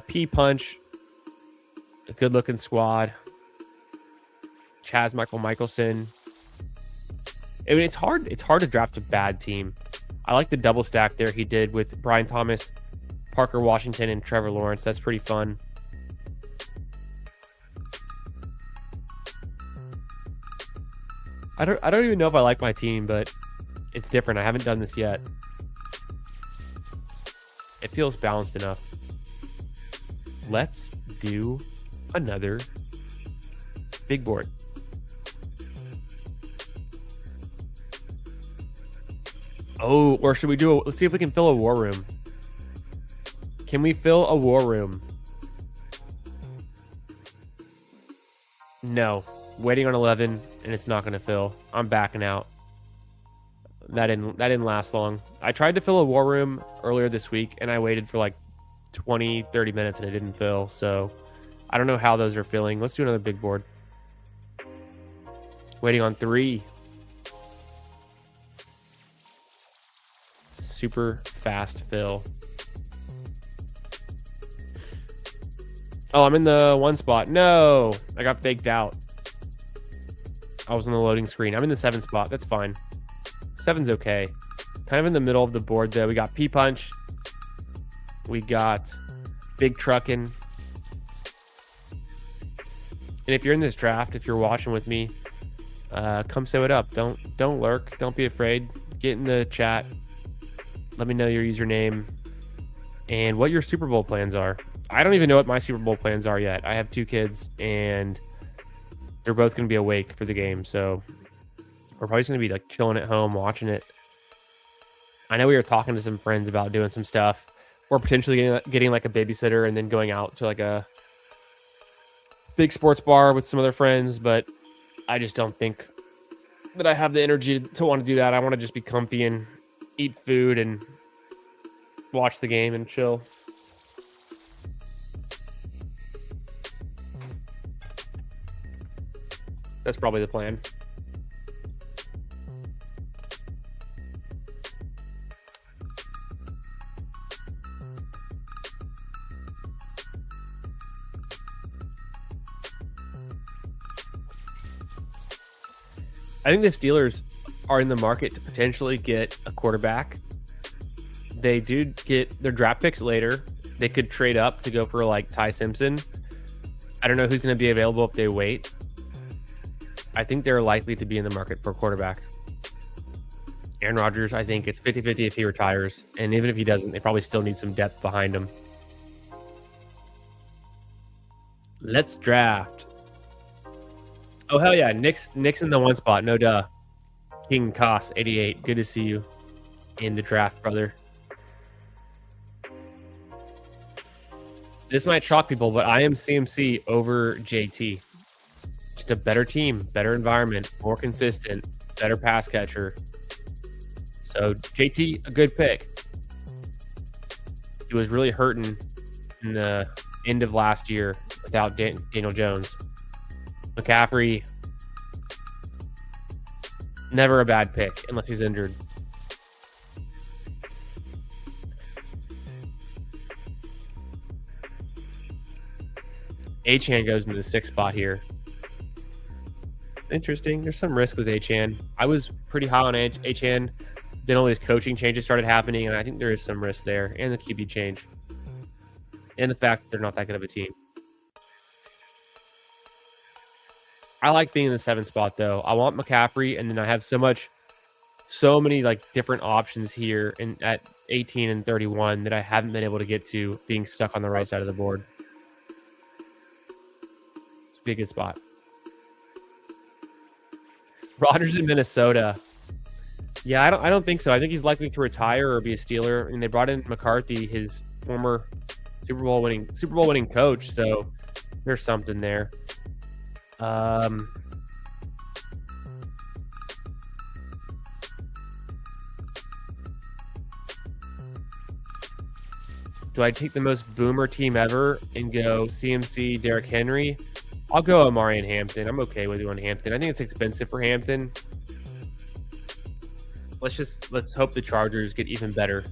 P Punch. A good looking squad. Chaz Michelson. I mean, it's hard to draft a bad team. I like the double stack there he did with Brian Thomas, Parker Washington, and Trevor Lawrence. That's pretty fun. I don't even know if I like my team, but it's different. I haven't done this yet. It feels balanced enough. Let's do another big board. Oh, or should we do let's see if we can fill a war room. Can we fill a war room? No. Waiting on 11, and it's not going to fill. I'm backing out. That didn't last long. I tried to fill a war room earlier this week, and I waited for like 20, 30 minutes, and it didn't fill. So I don't know how those are filling. Let's do another big board. Waiting on 3. Super fast fill. Oh, I'm in the 1 spot. No, I got faked out. I was on the loading screen. I'm in the 7 spot. That's fine. 7's okay. Kind of in the middle of the board, though. We got P Punch. We got Big Truckin'. And if you're in this draft, if you're watching with me, come sew it up. Don't lurk. Don't be afraid. Get in the chat. Let me know your username and what your Super Bowl plans are. I don't even know what my Super Bowl plans are yet. I have 2 kids, and they're both going to be awake for the game. So we're probably going to be like chilling at home, watching it. I know we were talking to some friends about doing some stuff, or potentially getting like a babysitter and then going out to like a big sports bar with some other friends. But I just don't think that I have the energy to want to do that. I want to just be comfy and eat food and watch the game and chill. That's probably the plan. I think the Steelers are in the market to potentially get a quarterback. They do get their draft picks later. They could trade up to go for like Ty Simpson. I don't know who's going to be available if they wait. I think they're likely to be in the market for a quarterback. Aaron Rodgers, I think it's 50-50 if he retires. And even if he doesn't, they probably still need some depth behind him. Let's draft. Oh, hell yeah. Nick's in the 1 spot. No duh. King Koss, 88. Good to see you in the draft, brother. This might shock people, but I am CMC over JT. Just a better team, better environment, more consistent, better pass catcher. So JT, a good pick. He was really hurting in the end of last year without Daniel Jones. McCaffrey, never a bad pick unless he's injured. Achane goes into the 6th spot here. Interesting. There's some risk with Achane. I was pretty high on Achane. Then all these coaching changes started happening, and I think there is some risk there. And the QB change. And the fact that they're not that good of a team. I like being in the 7th spot, though. I want McCaffrey, and then I have so many like different options here at 18 and 31 that I haven't been able to get to, being stuck on the right side of the board. It's a big good spot. Rodgers in Minnesota. Yeah, I don't think so. I think he's likely to retire or be a Steeler. And they brought in McCarthy, his former Super Bowl winning coach. So there's something there. Do I take the most boomer team ever and go CMC, Derrick Henry? I'll go Amari and Hampton. I'm okay with doing Hampton. I think it's expensive for Hampton. Let's hope the Chargers get even better.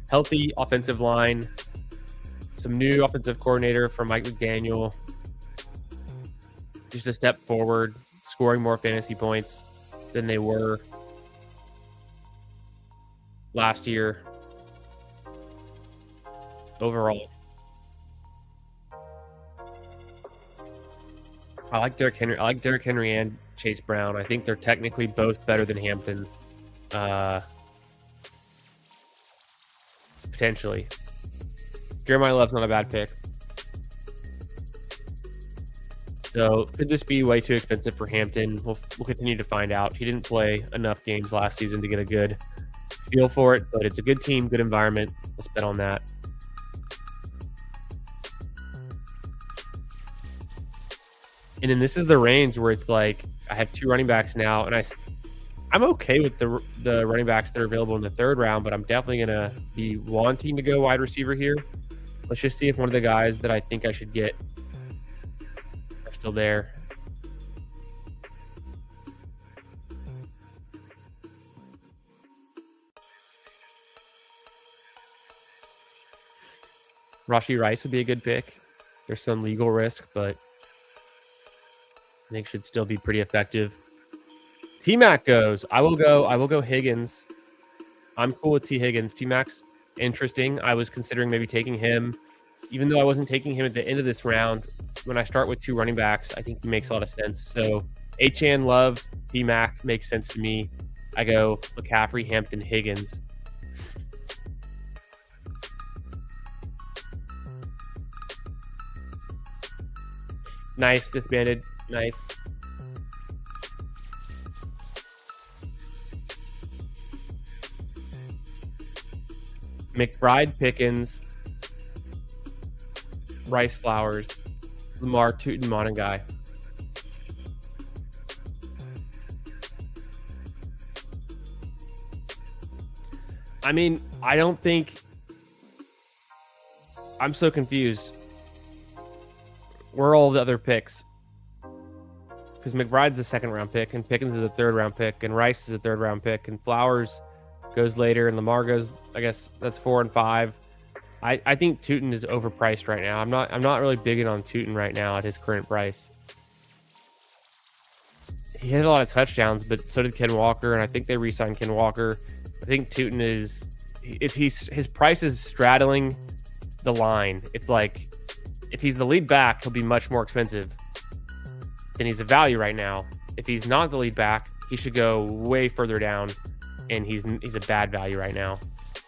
Healthy offensive line. Some new offensive coordinator from Mike McDaniel. Just a step forward, scoring more fantasy points than they were last year. Overall. I like Derrick Henry. I like Derrick Henry and Chase Brown. I think they're technically both better than Hampton. Potentially. Jeremiah Love's not a bad pick. So could this be way too expensive for Hampton? We'll continue to find out. He didn't play enough games last season to get a good feel for it, but it's a good team, good environment. Let's bet on that. And then this is the range where it's like I have 2 running backs now, and I'm okay with the running backs that are available in the 3rd round, but I'm definitely going to be wanting to go wide receiver here. Let's just see if one of the guys that I think I should get are still there. Rashee Rice would be a good pick. There's some legal risk, but I think should still be pretty effective. T-Mac goes. I will go Higgins. I'm cool with T. Higgins. T-Mac's interesting. I was considering maybe taking him, even though I wasn't taking him at the end of this round. When I start with 2 running backs, I think he makes a lot of sense. So Achane, Love, T-Mac makes sense to me. I go McCaffrey, Hampton, Higgins. Nice, disbanded. Nice. McBride, Pickens, Rice, Flowers, Lamar, Tootin, Monangai. I mean, I don't think... I'm so confused. Where are all the other picks? Because McBride's the 2nd round pick, and Pickens is a 3rd round pick, and Rice is a 3rd round pick, and Flowers goes later, and Lamar goes, I guess that's 4 and 5. I think Tootin is overpriced right now. I'm not really bigging on Tootin right now at his current price. He had a lot of touchdowns, but so did Ken Walker, and I think they re-signed Ken Walker. I think Tootin his price is straddling the line. It's like if he's the lead back, he'll be much more expensive than he's a value right now. If he's not the lead back, he should go way further down, and he's a bad value right now.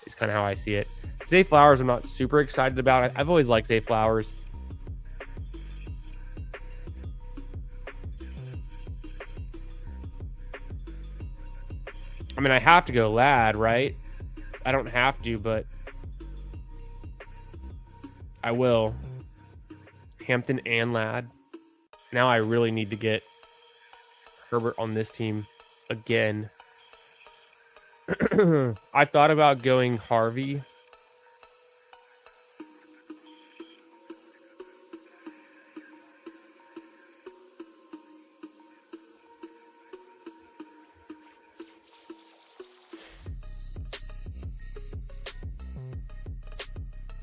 It's kind of how I see it. Zay Flowers, I'm not super excited about. I've always liked Zay Flowers. I mean, I have to go Ladd, right? I don't have to, but I will. Hampton and Ladd. Now I really need to get Herbert on this team again. I thought about going Harvey.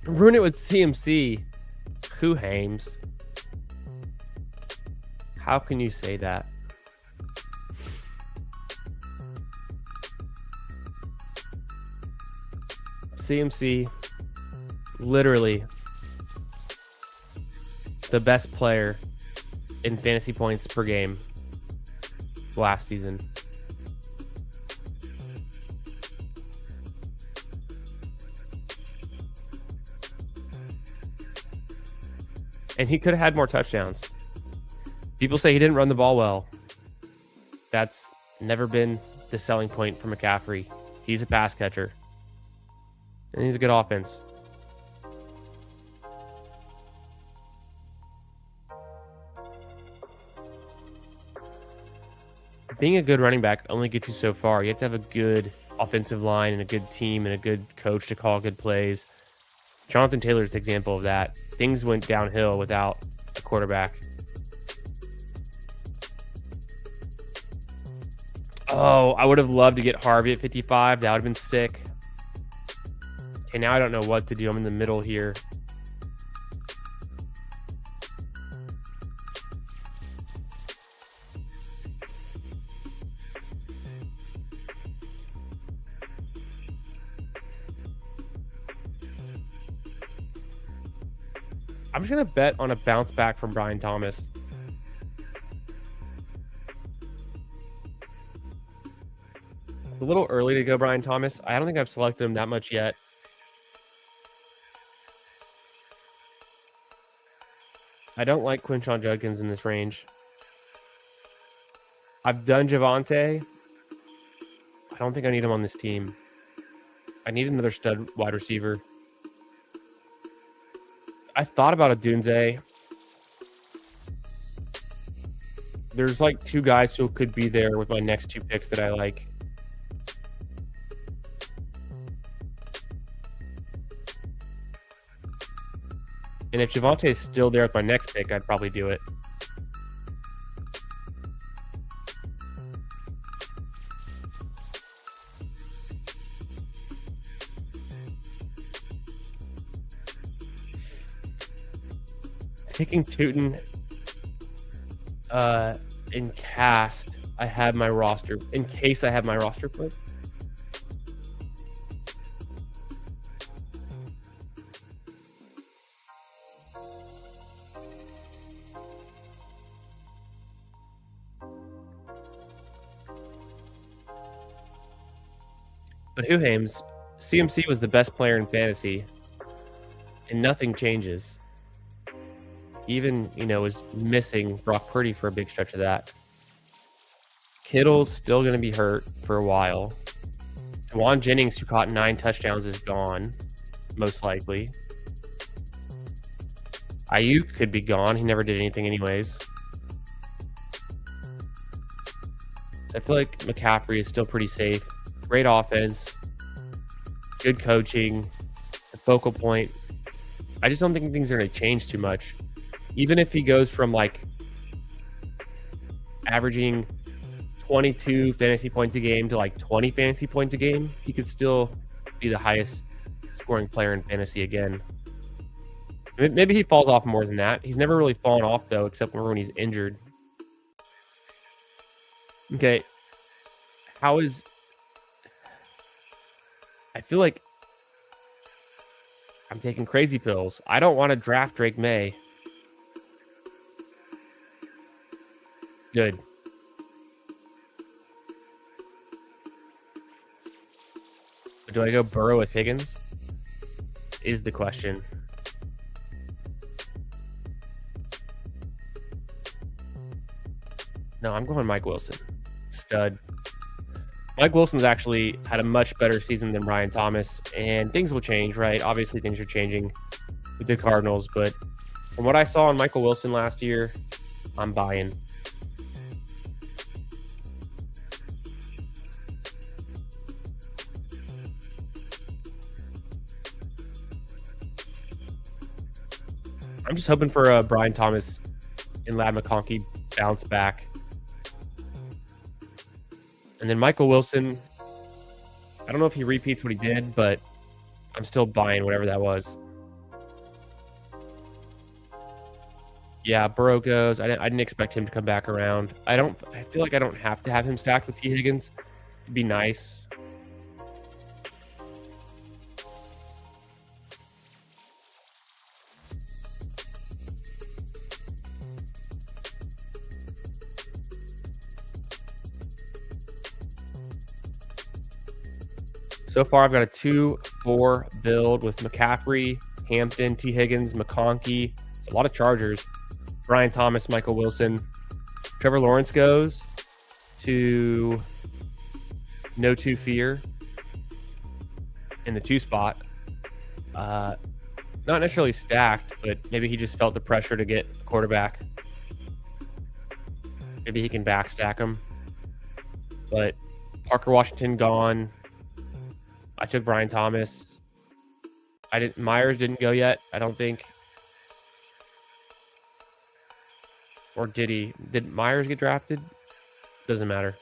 Ruin it with CMC. Who Hames? How can you say that? CMC, literally the best player in fantasy points per game last season. And he could have had more touchdowns. People say he didn't run the ball well. That's never been the selling point for McCaffrey. He's a pass catcher. And he's a good offense. Being a good running back only gets you so far. You have to have a good offensive line and a good team and a good coach to call good plays. Jonathan Taylor's the example of that. Things went downhill without a quarterback. Oh, I would have loved to get Harvey at 55. That would have been sick. Okay, now I don't know what to do. I'm in the middle here. I'm just going to bet on a bounce back from Brian Thomas. It's a little early to go Brian Thomas. I don't think I've selected him that much yet. I don't like Quinshon Judkins in this range. I've done Javonte. I don't think I need him on this team. I need another stud wide receiver. I thought about a Dunze. There's like two guys who could be there with my next two picks that I like. And if Javonte is still there with my next pick, I'd probably do it. Taking Tootin in cast, I have my roster. In case I have my roster put. But who Hames? CMC was the best player in fantasy, and nothing changes. Even, was missing Brock Purdy for a big stretch of that. Kittle's still going to be hurt for a while. Juwan Jennings, who caught 9 touchdowns, is gone, most likely. Ayuk could be gone. He never did anything anyways. So I feel like McCaffrey is still pretty safe. Great offense. Good coaching. The focal point. I just don't think things are going to change too much. Even if he goes from averaging 22 fantasy points a game to 20 fantasy points a game, he could still be the highest scoring player in fantasy again. Maybe he falls off more than that. He's never really fallen off though, except when he's injured. Okay. I feel like I'm taking crazy pills. I don't want to draft Drake May. Good. But do I go Burrow with Higgins? Is the question. No, I'm going Mike Wilson. Stud. Mike Wilson's actually had a much better season than Brian Thomas, and things will change, right? Obviously, things are changing with the Cardinals, but From what I saw on Michael Wilson last year, I'm buying. I'm just hoping for a Brian Thomas and Ladd McConkey bounce back. And then Michael Wilson, I don't know if he repeats what he did, but I'm still buying whatever that was. Yeah, Burrow goes. I didn't expect him to come back around. I feel like I don't have to have him stacked with T. Higgins. It'd be nice. So far, I've got a 2-4 build with McCaffrey, Hampton, T. Higgins, McConkey. It's a lot of Chargers. Brian Thomas, Michael Wilson. Trevor Lawrence goes to No 2 Fear in the 2 spot. Not necessarily stacked, but maybe he just felt the pressure to get a quarterback. Maybe he can backstack him. But Parker Washington gone. I took Brian Thomas. Myers didn't go yet, I don't think. Or did he? Did Myers get drafted? Doesn't matter.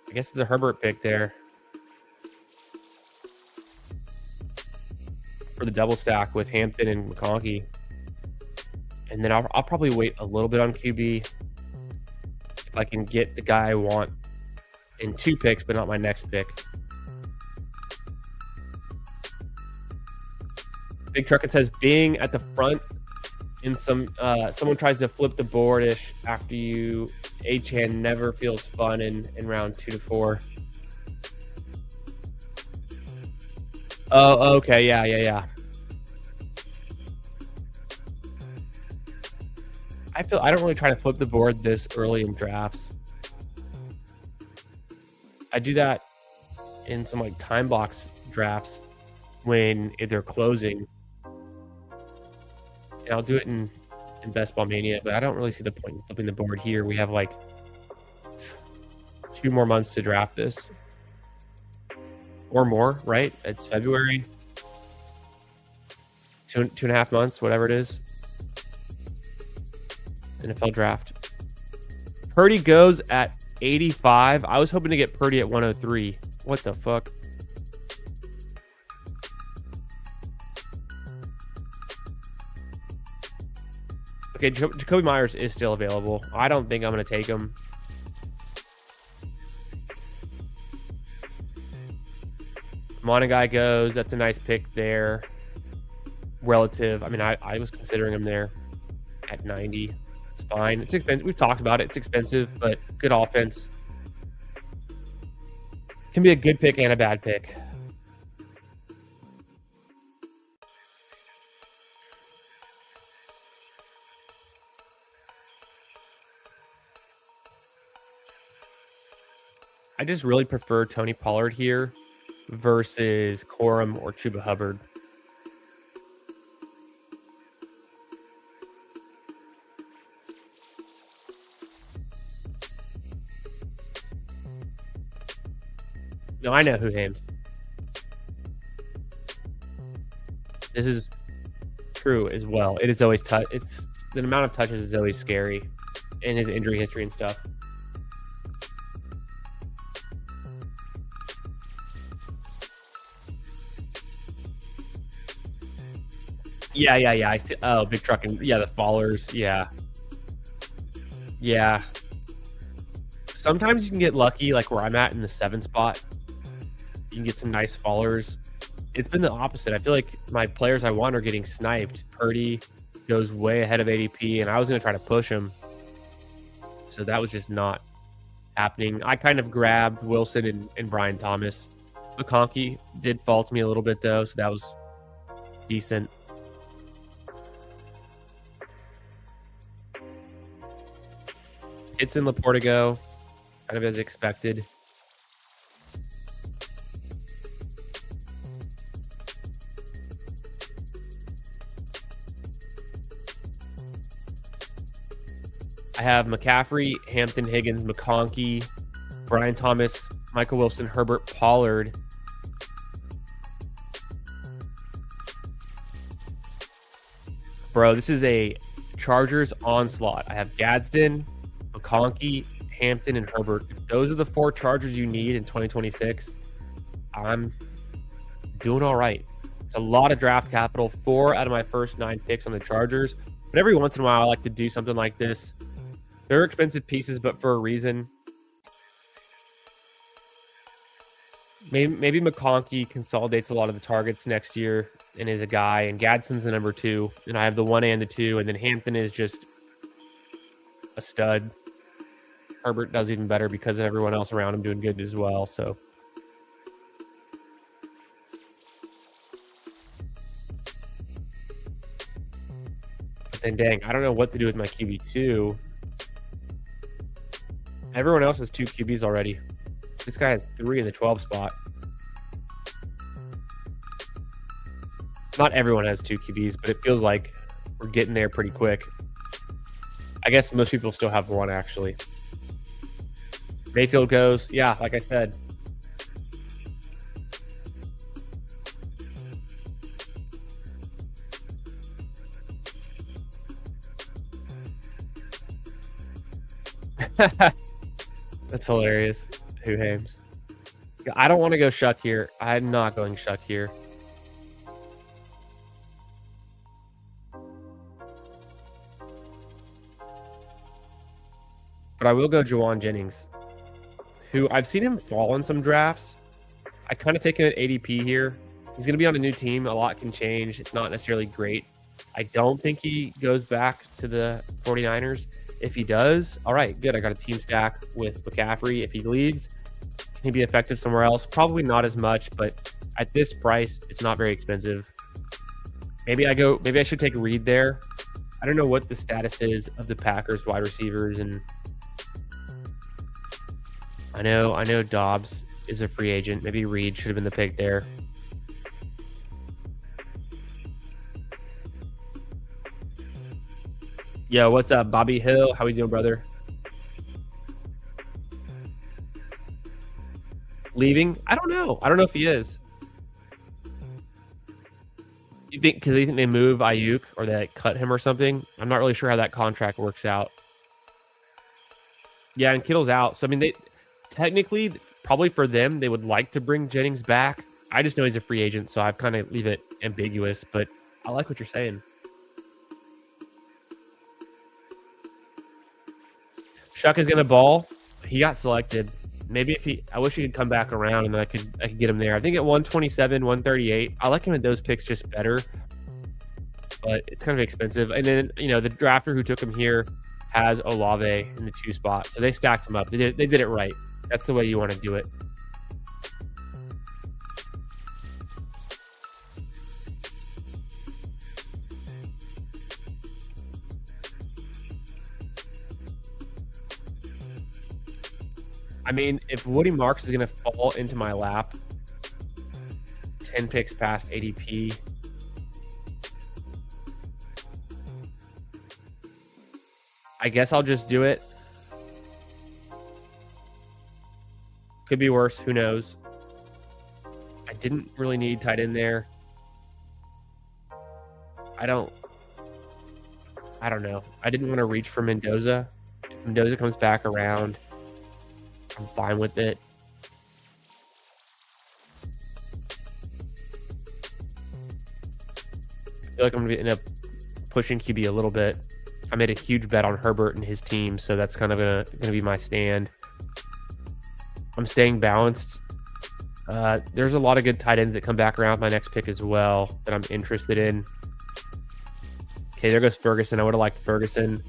I guess it's a Herbert pick there. For the double stack with Hampton and McConkey. And then I'll probably wait a little bit on QB if I can get the guy I want in 2 picks, but not my next pick. Big Truck, it says being at the front in someone tries to flip the board-ish after you H-hand never feels fun in round 2 to 4. Oh, okay, yeah. I don't really try to flip the board this early in drafts. I do that in some like time box drafts when they're closing. And I'll do it in Best Ball Mania, but I don't really see the point in flipping the board here. We have like 2 more months to draft this. Or more, right? It's February. 2.5 months, whatever it is. NFL draft. Purdy goes at 85. I was hoping to get Purdy at 103. What the fuck? Okay, Jacoby Myers is still available. I don't think I'm going to take him. Monagai goes. That's a nice pick there. Relative. I mean, I was considering him there at 90. It's fine. It's expensive. We've talked about it. It's expensive, but good offense. Can be a good pick and a bad pick. I just really prefer Tony Pollard here versus Corum or Chuba Hubbard. No, I know who Hames. This is true as well. It is always it's the amount of touches is always scary in his injury history and stuff. Yeah. I see. Oh, big truck and the fallers. Yeah. Sometimes you can get lucky, like where I'm at in the 7 spot. You can get some nice fallers. It's been the opposite. I feel like my players I want are getting sniped. Purdy goes way ahead of ADP, and I was going to try to push him. So that was just not happening. I kind of grabbed Wilson and Brian Thomas. McConkey did fall to me a little bit, though, so that was decent. It's in Laporta go, kind of as expected. have McCaffrey, Hampton, Higgins, McConkey, Brian Thomas, Michael Wilson, Herbert, Pollard. Bro, this is a Chargers onslaught. I have Gadsden, McConkey, Hampton, and Herbert. If those are the 4 Chargers you need in 2026, I'm doing all right. It's a lot of draft capital. 4 out of my first 9 picks on the Chargers. But every once in a while, I like to do something like this. They're expensive pieces, but for a reason. Maybe McConkey consolidates a lot of the targets next year and is a guy, and Gadsden's the number 2, and I have the 1 and the 2, and then Hampton is just a stud. Herbert does even better because of everyone else around him doing good as well. So but then dang, I don't know what to do with my QB2. Everyone else has 2 QBs already. This guy has 3 in the 12 spot. Not everyone has 2 QBs, but it feels like we're getting there pretty quick. I guess most people still have 1, actually. Mayfield goes. Yeah, like I said. That's hilarious. Who Hames? I don't want to go Shuck here. I'm not going Shuck here. But I will go Juwan Jennings, who I've seen him fall in some drafts. I kind of take him at ADP here. He's going to be on a new team. A lot can change. It's not necessarily great. I don't think he goes back to the 49ers. If he does, all right, good. I got a team stack with McCaffrey. If he leaves, can he be effective somewhere else? Probably not as much, but at this price, it's not very expensive. Maybe I should take Reed there. I don't know what the status is of the Packers wide receivers, and I know Dobbs is a free agent. Maybe Reed should have been the pick there. Yo, what's up, Bobby Hill? How we doing, brother? Leaving? I don't know. I don't know if he is. You think because they think they move Ayuk or they like, cut him or something? I'm not really sure how that contract works out. Yeah, and Kittle's out. So I mean, they technically probably for them they would like to bring Jennings back. I just know he's a free agent, so I kind of leave it ambiguous. But I like what you're saying. Shuck is gonna ball. He got selected. Maybe if I wish he could come back around and then I could get him there. I think at 127, 138. I like him at those picks just better, but it's kind of expensive. And then the drafter who took him here has Olave in the 2 spot, so they stacked him up. They did it right. That's the way you want to do it. I mean, if Woody Marks is going to fall into my lap 10 picks past ADP, I guess I'll just do it. Could be worse. Who knows? I didn't really need tight end there. I don't know. I didn't want to reach for Mendoza. If Mendoza comes back around, I'm fine with it. I feel like I'm going to end up pushing QB a little bit. I made a huge bet on Herbert and his team, so that's kind of going to be my stand. I'm staying balanced. There's a lot of good tight ends that come back around with my next pick as well that I'm interested in. Okay, there goes Ferguson. I would have liked Ferguson.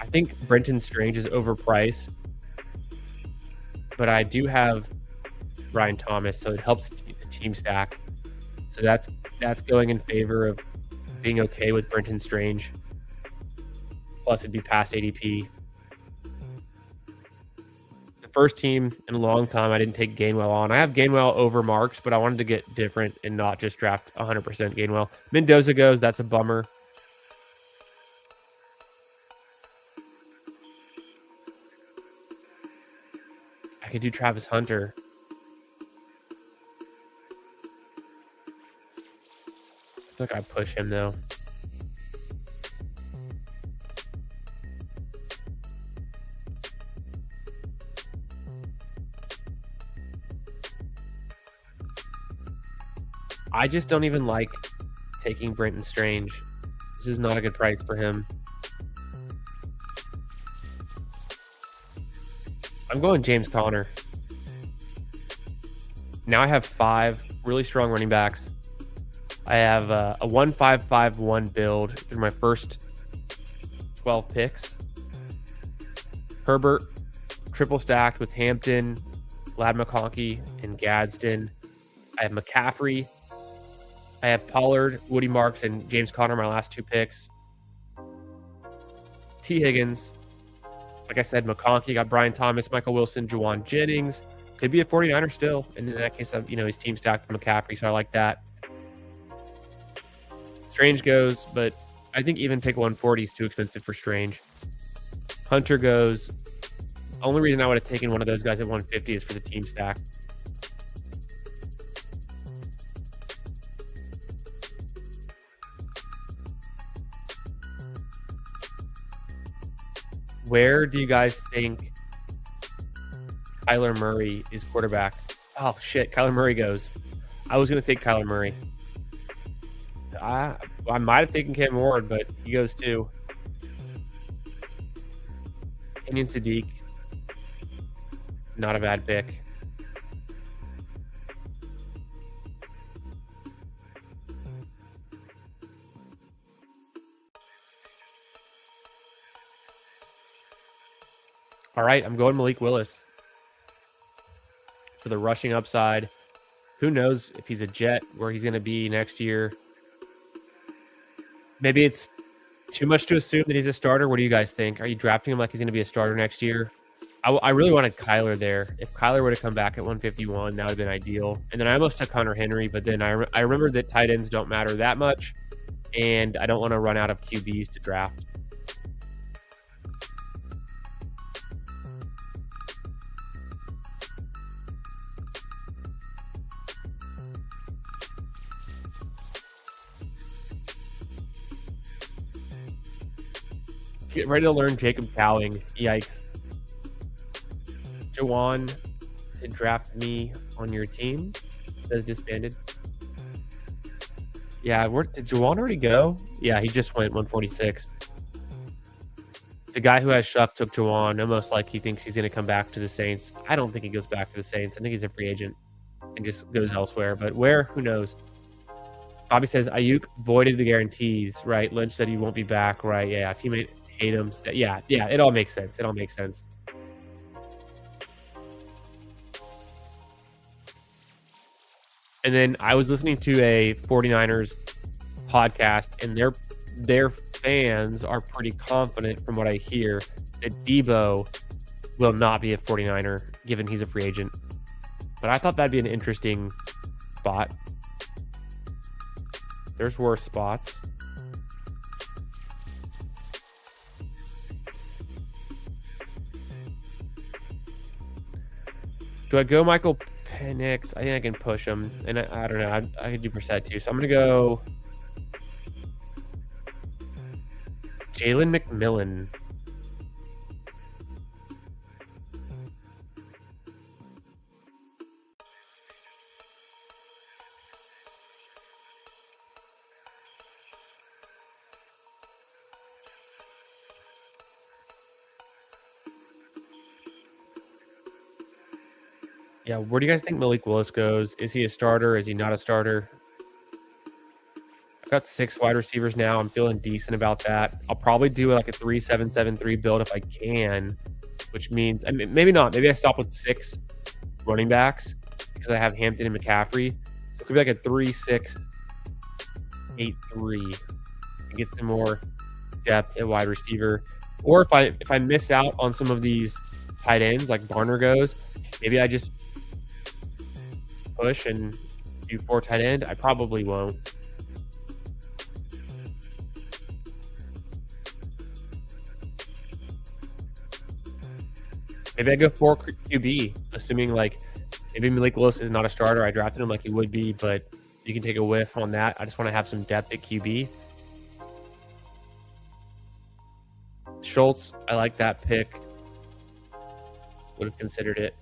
I think Brenton Strange is overpriced. But I do have Brian Thomas, so it helps the team stack. So that's going in favor of being okay with Brenton Strange. Plus, it'd be past ADP. The first team in a long time I didn't take Gainwell on. I have Gainwell over Marks, but I wanted to get different and not just draft 100% Gainwell. Mendoza goes. That's a bummer. could do Travis Hunter. I feel like I push him though. I just don't even like taking Brenton Strange. This is not a good price for him. I'm going James Conner. Now I have 5 really strong running backs. I have a 1-5-5-1 build through my first 12 picks. Herbert, triple stacked with Hampton, Lad McConkey, and Gadsden. I have McCaffrey. I have Pollard, Woody Marks, and James Conner, my last 2 picks. T. Higgins. Like I said, McConkey, got Brian Thomas, Michael Wilson, Juwan Jennings. Could be a 49er still. And in that case, his team stacked with McCaffrey, so I like that. Strange goes, but I think even pick 140 is too expensive for Strange. Hunter goes. Only reason I would have taken one of those guys at 150 is for the team stack. Where do you guys think Kyler Murray is quarterback? Oh, shit. Kyler Murray goes. I was going to take Kyler Murray. I might have taken Cam Ward, but he goes too. Kenyon Sadiq. Not a bad pick. All right, I'm going Malik Willis for the rushing upside. Who knows if he's a Jet, where he's going to be next year. Maybe it's too much to assume that he's a starter. What do you guys think? Are you drafting him like he's going to be a starter next year? I really wanted Kyler there. If Kyler would have come back at 151, that would have been ideal. And then I almost took Hunter Henry, but then I remembered that tight ends don't matter that much, and I don't want to run out of QBs to draft. Get ready to learn Jacob Cowing. Yikes. Jawan to draft me on your team. Says disbanded. Yeah, did Jawan already go? Yeah, he just went 146. The guy who has Shuck took Jawan, almost like he thinks he's going to come back to the Saints. I don't think he goes back to the Saints. I think he's a free agent and just goes elsewhere. But where? Who knows? Bobby says Ayuk voided the guarantees, right? Lynch said he won't be back, right? Yeah, teammate hate him. Yeah, it all makes sense. It all makes sense. And then I was listening to a 49ers podcast, and their fans are pretty confident, from what I hear, that Debo will not be a 49er, given he's a free agent. But I thought that'd be an interesting spot. There's worse spots. Do I go Michael Penix? I think I can push him. And I don't know. I could do Brissett too. So I'm going to go Jalen McMillan. Yeah, where do you guys think Malik Willis goes? Is he a starter? Is he not a starter? I've got 6 wide receivers now. I'm feeling decent about that. I'll probably do like a 3-7-7-3 build if I can, which means, I mean, maybe not. Maybe I stop with 6 running backs because I have Hampton and McCaffrey. So it could be like a 3-6-8-3 and get some more depth at wide receiver. Or if I miss out on some of these tight ends, like Barner goes, maybe I just push and do 4 tight end. I probably won't. Maybe I go 4 QB, assuming like maybe Malik Willis is not a starter. I drafted him like he would be, but you can take a whiff on that. I just want to have some depth at QB. Schultz, I like that pick. Would have considered it.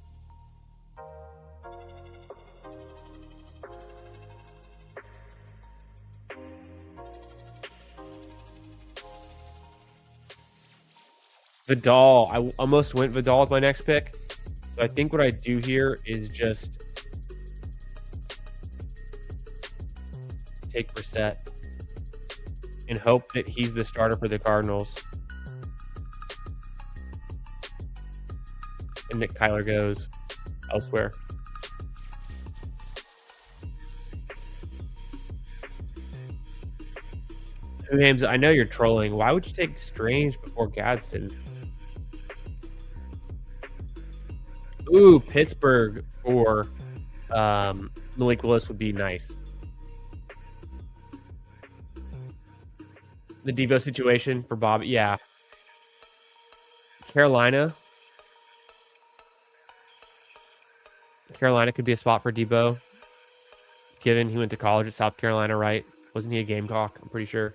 Vidal, I almost went Vidal with my next pick. So I think what I do here is just take Brissett and hope that he's the starter for the Cardinals. And that Kyler goes elsewhere. James, I know you're trolling. Why would you take Strange before Gadsden? Ooh, Pittsburgh for Malik Willis would be nice. The Devo situation for Bob, yeah. Carolina could be a spot for Debo, given he went to college at South Carolina, right? Wasn't he a Gamecock? I'm pretty sure.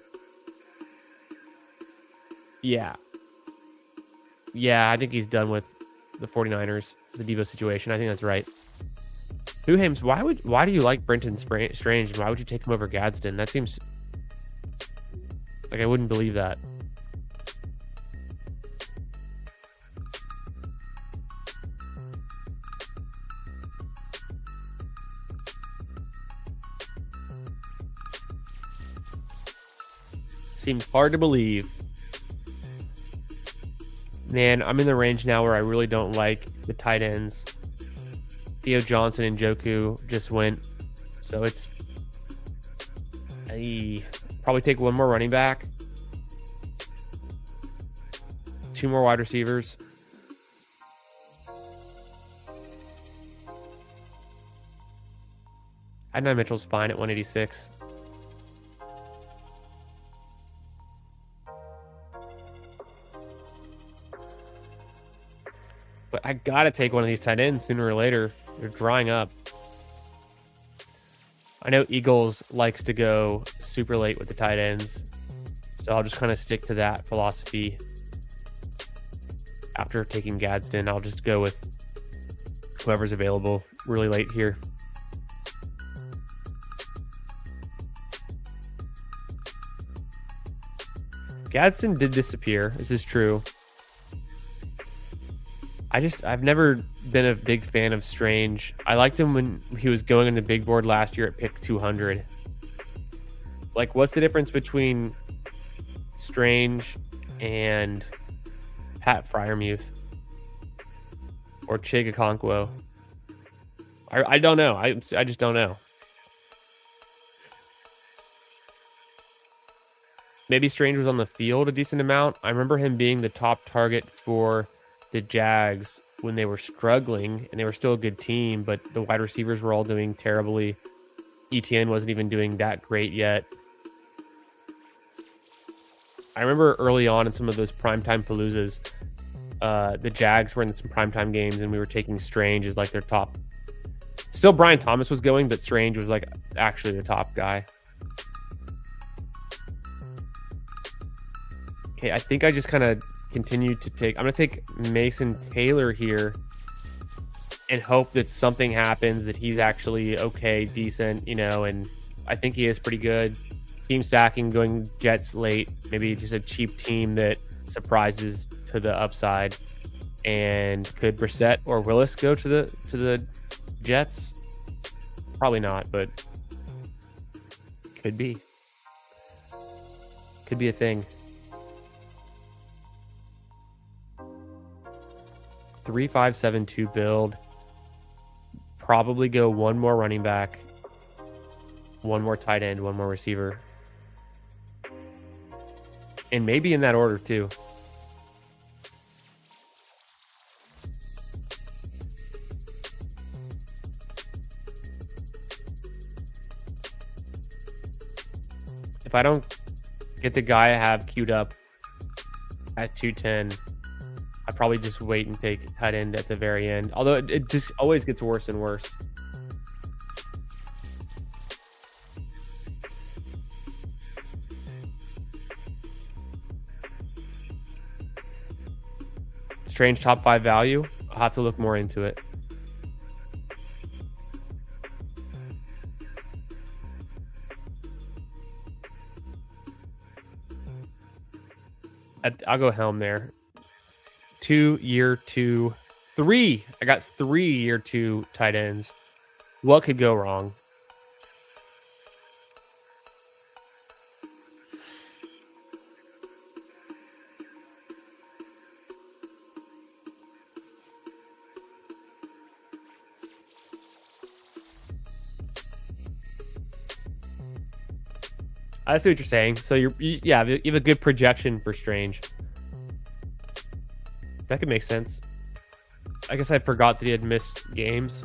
Yeah. Yeah, I think he's done with the 49ers, the Debo situation. I think that's right. Hames, why do you like Brenton Strange, and why would you take him over Gadsden? That seems like I wouldn't believe that. Seems hard to believe. Man, I'm in the range now where I really don't like the tight ends. Theo Johnson and Njoku just went. So it's... I probably take one more running back. 2 more wide receivers. Adonai Mitchell's fine at 186. But I gotta take one of these tight ends sooner or later. They're drying up. I know Eagles likes to go super late with the tight ends, so I'll just kind of stick to that philosophy. After taking Gadsden, I'll just go with whoever's available really late here. Gadsden did disappear. This is true. I've never been a big fan of Strange. I liked him when he was going on the big board last year at pick 200. Like, what's the difference between Strange and Pat Fryermuth or Chig Okonkwo? I don't know. I just don't know. Maybe Strange was on the field a decent amount. I remember him being the top target for the Jags when they were struggling, and they were still a good team, but the wide receivers were all doing terribly. ETN wasn't even doing that great yet. I remember early on in some of those primetime paloozas, the Jags were in some primetime games, and we were taking Strange as like their top. Still, Brian Thomas was going, but Strange was like actually the top guy. Okay, I think I just kind of continue to take... I'm going to take Mason Taylor here and hope that something happens, that he's actually okay, decent, you know, and I think he is pretty good. Team stacking, going Jets late, maybe just a cheap team that surprises to the upside. And could Brissett or Willis go to the Jets? Probably not, but could be. Could be a thing. 3-5-7-2 build. Probably go one more running back, one more tight end, one more receiver. And maybe in that order too. If I don't get the guy I have queued up at 210, I'd probably just wait and take tight end at the very end. Although it just always gets worse and worse. Strange top 5 value. I'll have to look more into it. I'll go Helm there. 2 year 2, 3. I got 3 year 2 tight ends. What could go wrong? I see what you're saying. So you have a good projection for Strange. That could make sense. I guess I forgot that he had missed games.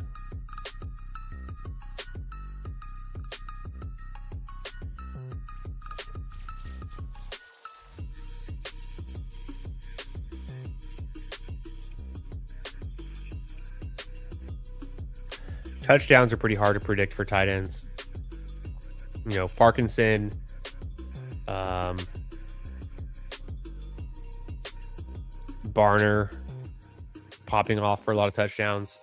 Touchdowns are pretty hard to predict for tight ends. You know, Parkinson, Barner popping off for a lot of touchdowns.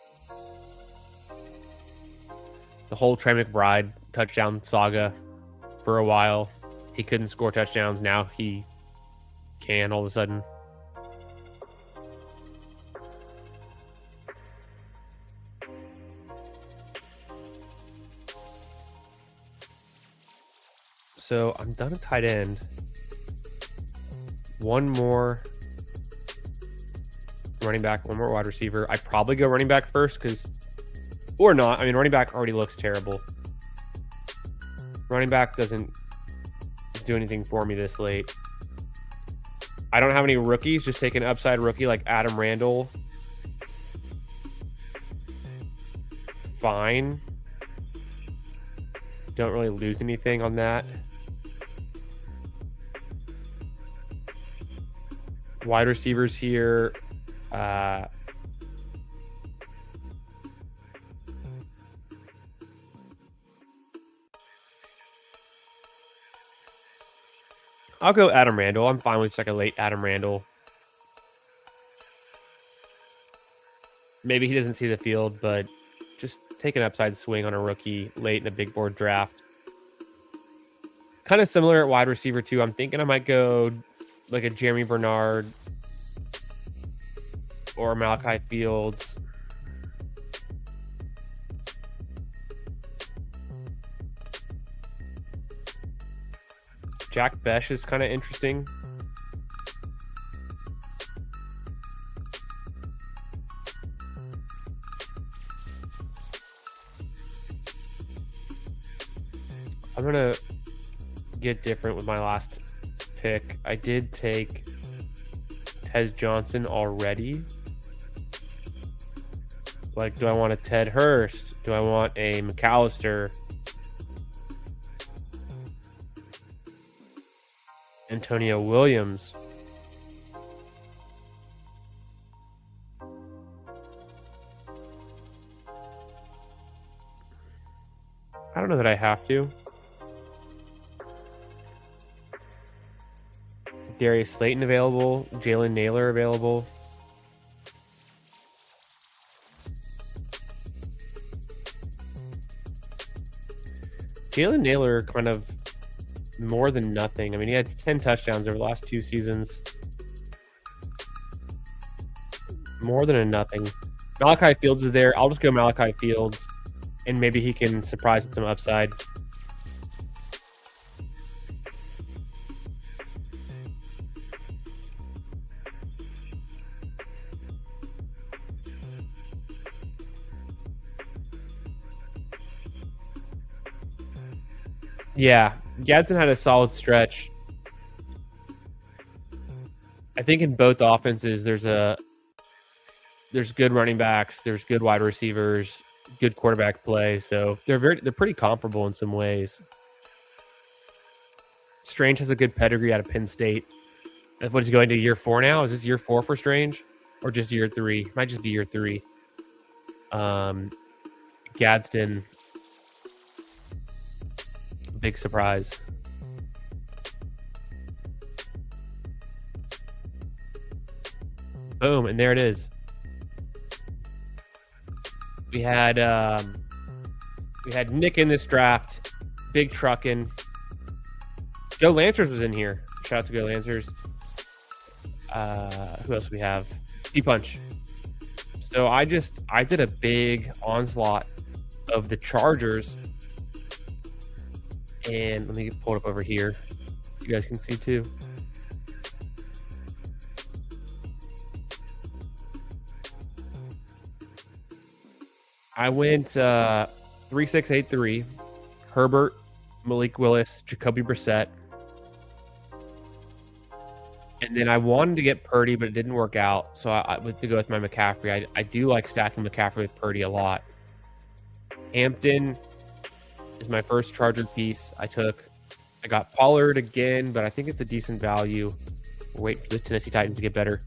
The whole Trey McBride touchdown saga for a while. He couldn't score touchdowns. Now he can all of a sudden. So I'm done at tight end. One more running back, one more wide receiver. I probably go running back first or not. I mean, running back already looks terrible. Running back doesn't do anything for me this late. I don't have any rookies. Just take an upside rookie like Adam Randall. Fine. Don't really lose anything on that. Wide receivers here. I'll go Adam Randall. I'm fine with just like a late Adam Randall. Maybe he doesn't see the field, but just take an upside swing on a rookie late in a big board draft. Kind of similar at wide receiver too. I'm thinking I might go like a Jeremy Bernard or Malachi Fields. Jack Besh is kind of interesting. I'm going to get different with my last pick. I did take Tez Johnson already. Like, do I want a Ted Hurst? Do I want a McAllister? Antonio Williams? I don't know that I have to. Darius Slayton available. Jalen Naylor available. Jalen Naylor kind of more than nothing. I mean, he had 10 touchdowns over the last 2 seasons. More than a nothing. Malachi Fields is there. I'll just go Malachi Fields, and maybe he can surprise with some upside. Yeah, Gadsden had a solid stretch. I think in both offenses, there's good running backs, there's good wide receivers, good quarterback play. So they're pretty comparable in some ways. Strange has a good pedigree out of Penn State. What is he going to year 4 now? Is this year 4 for Strange? or just year 3. Might just be year 3. Gadsden, big surprise. Boom, and there it is. We had Nick in this draft, big truckin'. Joe Lancers was in here. Shout out to Go Lancers. Who else we have? P-Punch. So I did a big onslaught of the Chargers. And let me pull it up over here so you guys can see too. I went 3-6-8-3. Herbert, Malik Willis, Jacoby Brissett. And then I wanted to get Purdy, but it didn't work out. So I went to go with my McCaffrey. I do like stacking McCaffrey with Purdy a lot. Hampton is my first Charger piece. I got Pollard again, but I think it's a decent value. We're waiting for the Tennessee Titans to get better.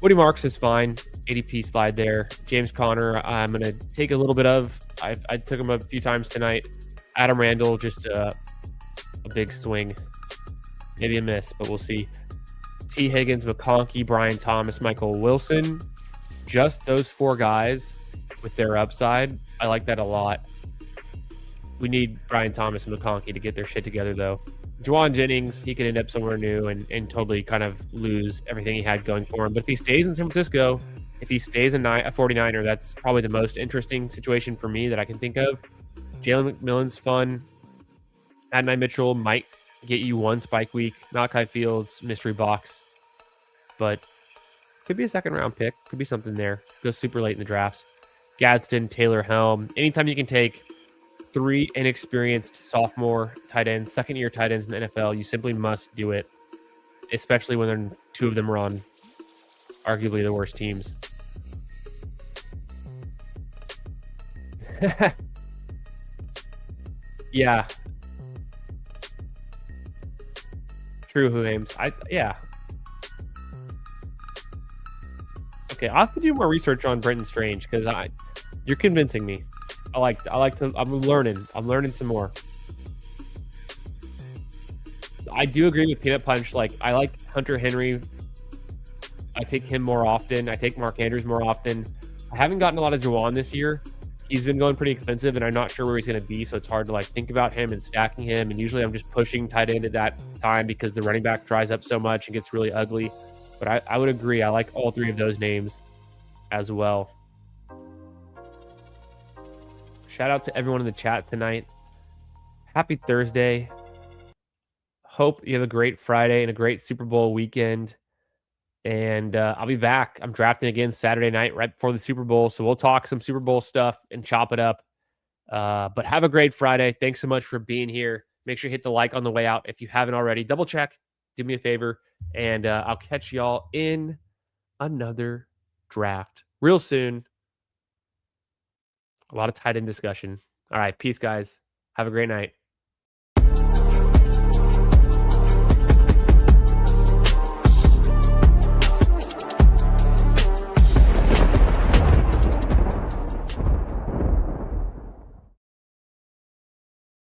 Woody Marks is fine. ADP slide there. James Conner, I'm going to take a little bit of. I took him a few times tonight. Adam Randall, just a big swing. Maybe a miss, but we'll see. T. Higgins, McConkey, Brian Thomas, Michael Wilson. Just those 4 guys with their upside. I like that a lot. We need Brian Thomas and McConkey to get their shit together, though. Juwan Jennings, he could end up somewhere new and totally kind of lose everything he had going for him. But if he stays in San Francisco, if he stays a 49er, that's probably the most interesting situation for me that I can think of. Jalen McMillan's fun. Adonai Mitchell might get you 1 spike week. Malachi Fields, mystery box. But could be a second-round pick. Could be something there. Goes super late in the drafts. Gadsden, Taylor Helm. Anytime you can take 3 inexperienced sophomore tight ends, second-year tight ends in the NFL, you simply must do it, especially when 2 of them are on arguably the worst teams. Yeah. True, Who Ames. Yeah. Okay, I'll have to do more research on Brenton Strange because you're convincing me. I'm learning some more. I do agree with Peanut Punch. I like Hunter Henry. I take him more often. I take Mark Andrews more often. I haven't gotten a lot of Juwan this year. He's been going pretty expensive, and I'm not sure where he's going to be, so it's hard to think about him and stacking him. And usually I'm just pushing tight end at that time because the running back dries up so much and gets really ugly. But I would agree. I like all 3 of those names as well. Shout out to everyone in the chat tonight. Happy Thursday. Hope you have a great Friday and a great Super Bowl weekend. And I'll be back. I'm drafting again Saturday night right before the Super Bowl. So we'll talk some Super Bowl stuff and chop it up. But have a great Friday. Thanks so much for being here. Make sure you hit the like on the way out if you haven't already. Double check. Do me a favor. And I'll catch y'all in another draft real soon. A lot of tight end discussion. All right. Peace, guys. Have a great night.